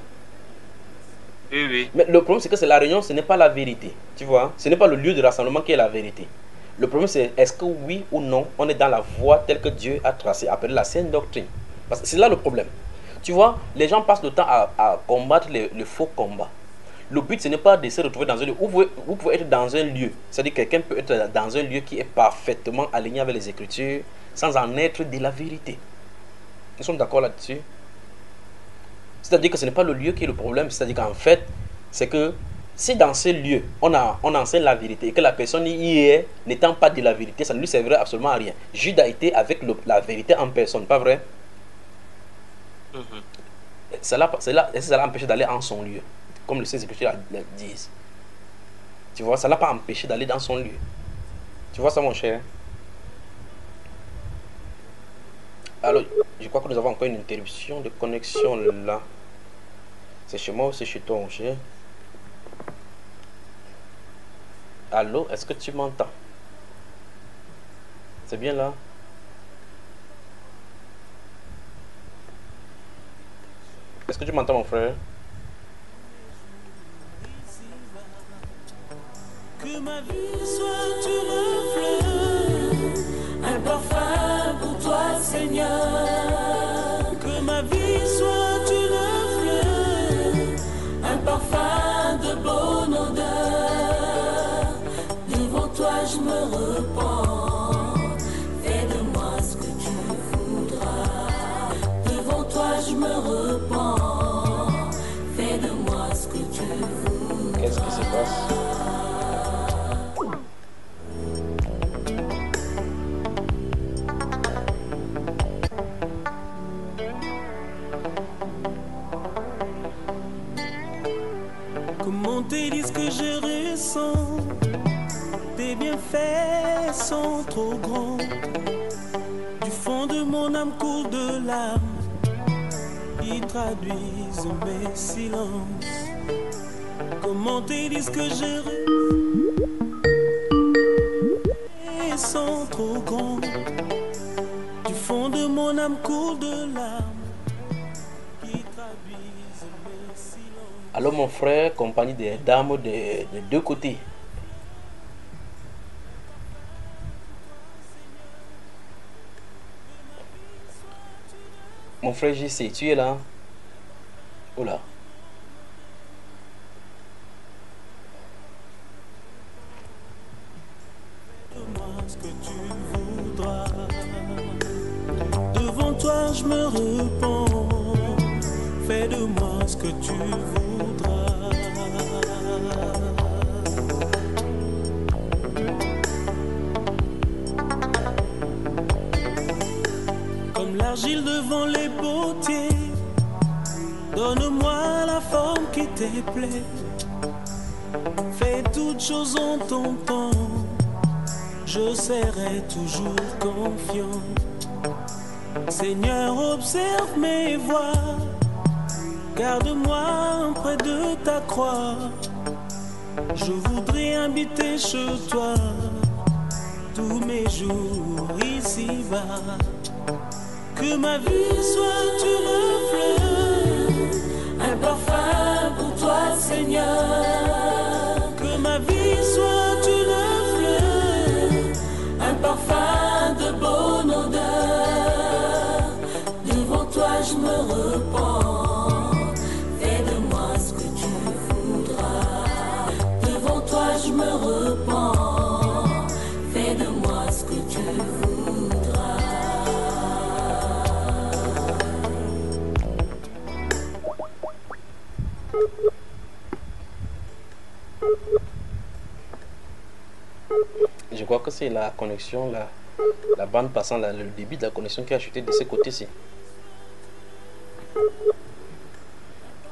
B: Oui.
A: Mais le problème, c'est que c'est la réunion, ce n'est pas la vérité. Tu vois? Ce n'est pas le lieu de rassemblement qui est la vérité. Le problème, c'est est-ce que oui ou non, on est dans la voie telle que Dieu a tracée, appelée la sainte doctrine. Parce que c'est là le problème. Tu vois, les gens passent le temps à combattre le faux combat. Le but, ce n'est pas de se retrouver dans un lieu. Vous pouvez être dans un lieu. C'est-à-dire que quelqu'un peut être dans un lieu qui est parfaitement aligné avec les Écritures sans en être de la vérité. Nous sommes d'accord là-dessus. C'est-à-dire que ce n'est pas le lieu qui est le problème. C'est-à-dire qu'en fait, c'est que si dans ce lieu, on enseigne la vérité et que la personne y est n'étant pas de la vérité, ça ne lui servirait absolument à rien. Jude a été avec la vérité en personne, pas vrai? Cela l'a empêché d'aller en son lieu, comme les Écritures disent. Tu vois, ça l'a pas empêché d'aller dans son lieu. Tu vois ça, mon cher? Alors, je crois que nous avons encore une interruption de connexion là. C'est chez moi ou c'est chez toi, mon cher? Allô, est-ce que tu m'entends? C'est bien là? Est-ce que tu m'entends, mon frère?
C: Que ma vie soit une fleur, un parfum pour toi, Seigneur. Que ma vie soit une fleur, un parfum de bonne odeur. Devant toi, je me repens. Fais de moi ce que tu voudras. Devant toi, je me repens. Fais de moi ce que tu voudras.
A: Qu'est-ce qui se passe?
C: Comment te dire ce que je ressens? Tes bienfaits sont trop grands. Du fond de mon âme coule de larmes qui traduisent mes silences. Comment te dire ce que je ressens? Sont trop grands. Du fond de mon âme coule de larmes qui traduisent mes silences.
A: Alors mon frère, compagnie des dames de deux côtés. Mon frère JC, tu es là? Oh là.
C: Fais-moi ce que tu voudras. Devant toi, je me repens. Fais de moi ce que tu voudras. Comme l'argile devant les potiers, donne-moi la forme qui te plaît. Fais toutes choses en ton temps. Je serai toujours confiant. Seigneur, observe mes voies. Garde-moi près de ta croix. Je voudrais habiter chez toi tous mes jours ici-bas. Que ma vie soit une fleur, un parfum pour toi, Seigneur. Que ma vie soit une fleur, un parfum de bonne odeur. Devant toi, je me repens. Fais de moi ce que tu voudras. Devant toi, je me repens. Fais de moi ce que tu voudras.
A: Je crois que c'est la connexion, la bande passant, le débit de la connexion qui a chuté de ce côté-ci.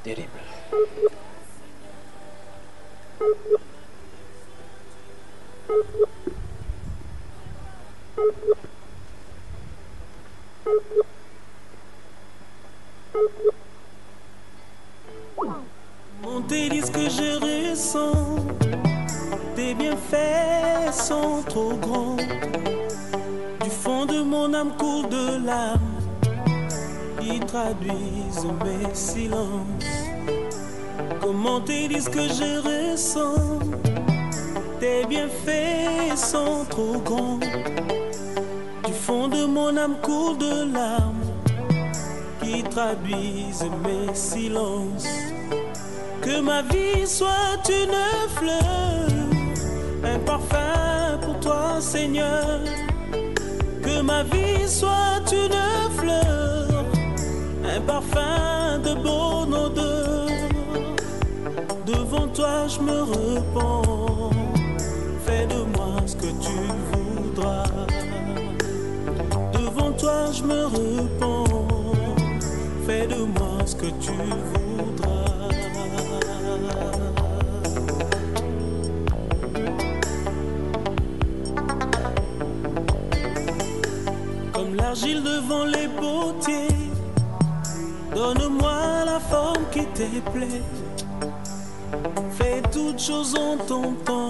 A: Terrible.
C: On te dit ce que je ressens. Tes bienfaits sont trop grands. Du fond de mon âme coule de larmes qui traduisent mes silences. Comment te dire ce que je ressens? Tes bienfaits sont trop grands. Du fond de mon âme coule de larmes qui traduisent mes silences. Que ma vie soit une fleur, un parfum pour toi, Seigneur. Que ma vie soit une fleur, un parfum de bonne odeur. Devant toi je me repens, fais de moi ce que tu voudras. Devant toi je me repens, fais de moi ce que tu voudras. Comme l'argile devant les potiers, donne-moi la forme qui te plaît. Fais toutes choses en ton temps,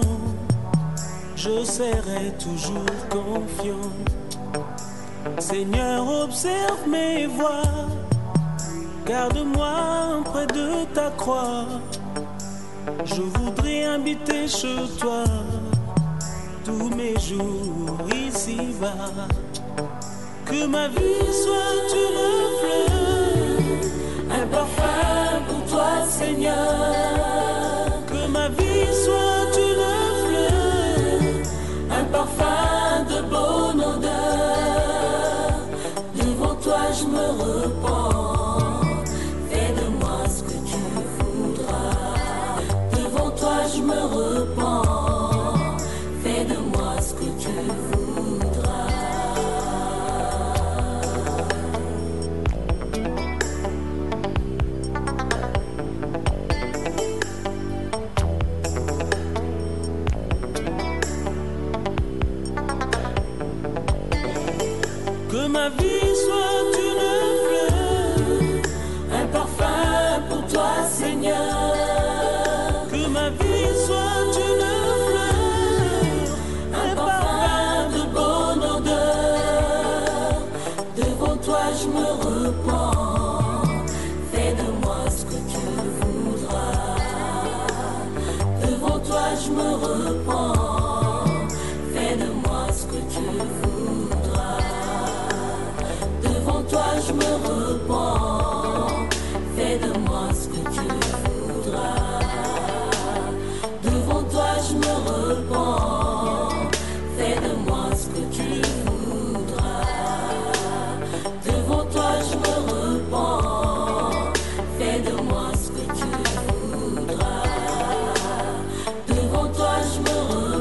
C: je serai toujours confiant. Seigneur, observe mes voies, garde-moi près de ta croix. Je voudrais habiter chez toi tous mes jours ici-bas. Que ma vie soit une fleur, un parfum pour toi, Seigneur. Que ma vie soit une fleur, un parfum de bonne odeur. Devant toi je me repens, fais de moi ce que tu voudras. Devant toi je me repens, fais de moi ce que tu voudras. Que ma vie soit une fleur, un parfum pour toi, Seigneur. Que ma vie soit une fleur, un parfum de bonne odeur. Devant toi je me repens, fais de moi ce que tu voudras. Devant toi je me repens, fais de moi ce que tu voudras. Devant toi je me repens, fais de moi ce que tu voudras. Devant toi je me repens, fais de moi ce que tu voudras. Devant toi je me repens, fais de moi ce que tu voudras. Devant toi je me repens.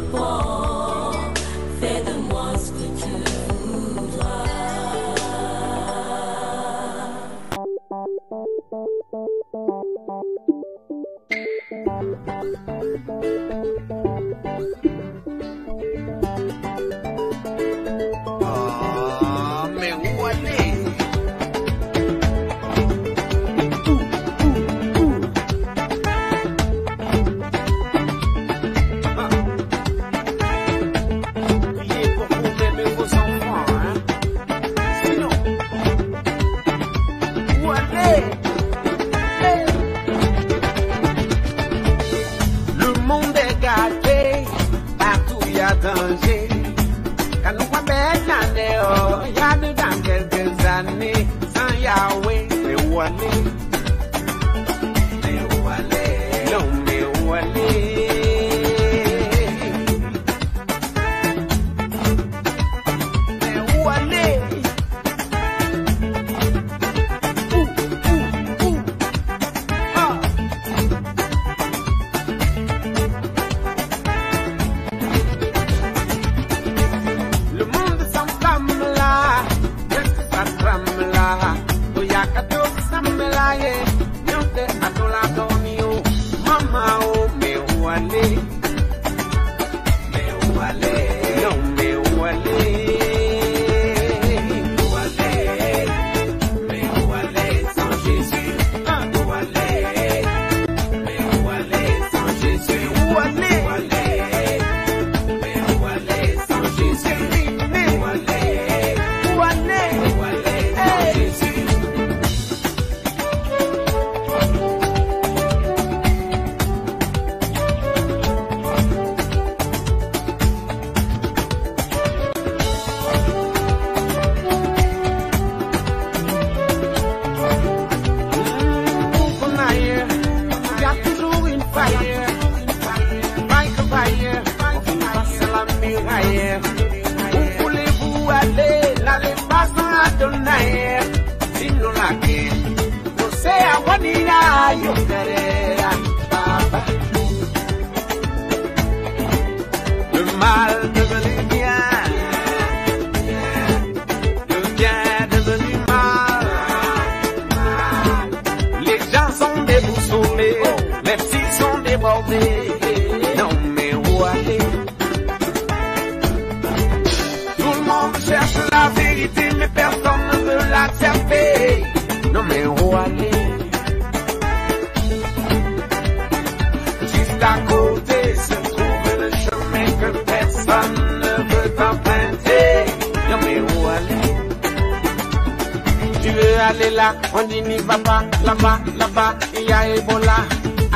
D: aller là, on dit n'y va pas, là-bas, là-bas, il y a Ebola,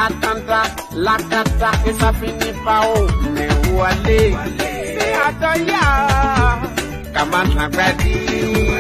D: attentat, la cata, et ça finit par où, mais où aller, c'est Atoya, comment ça va dire?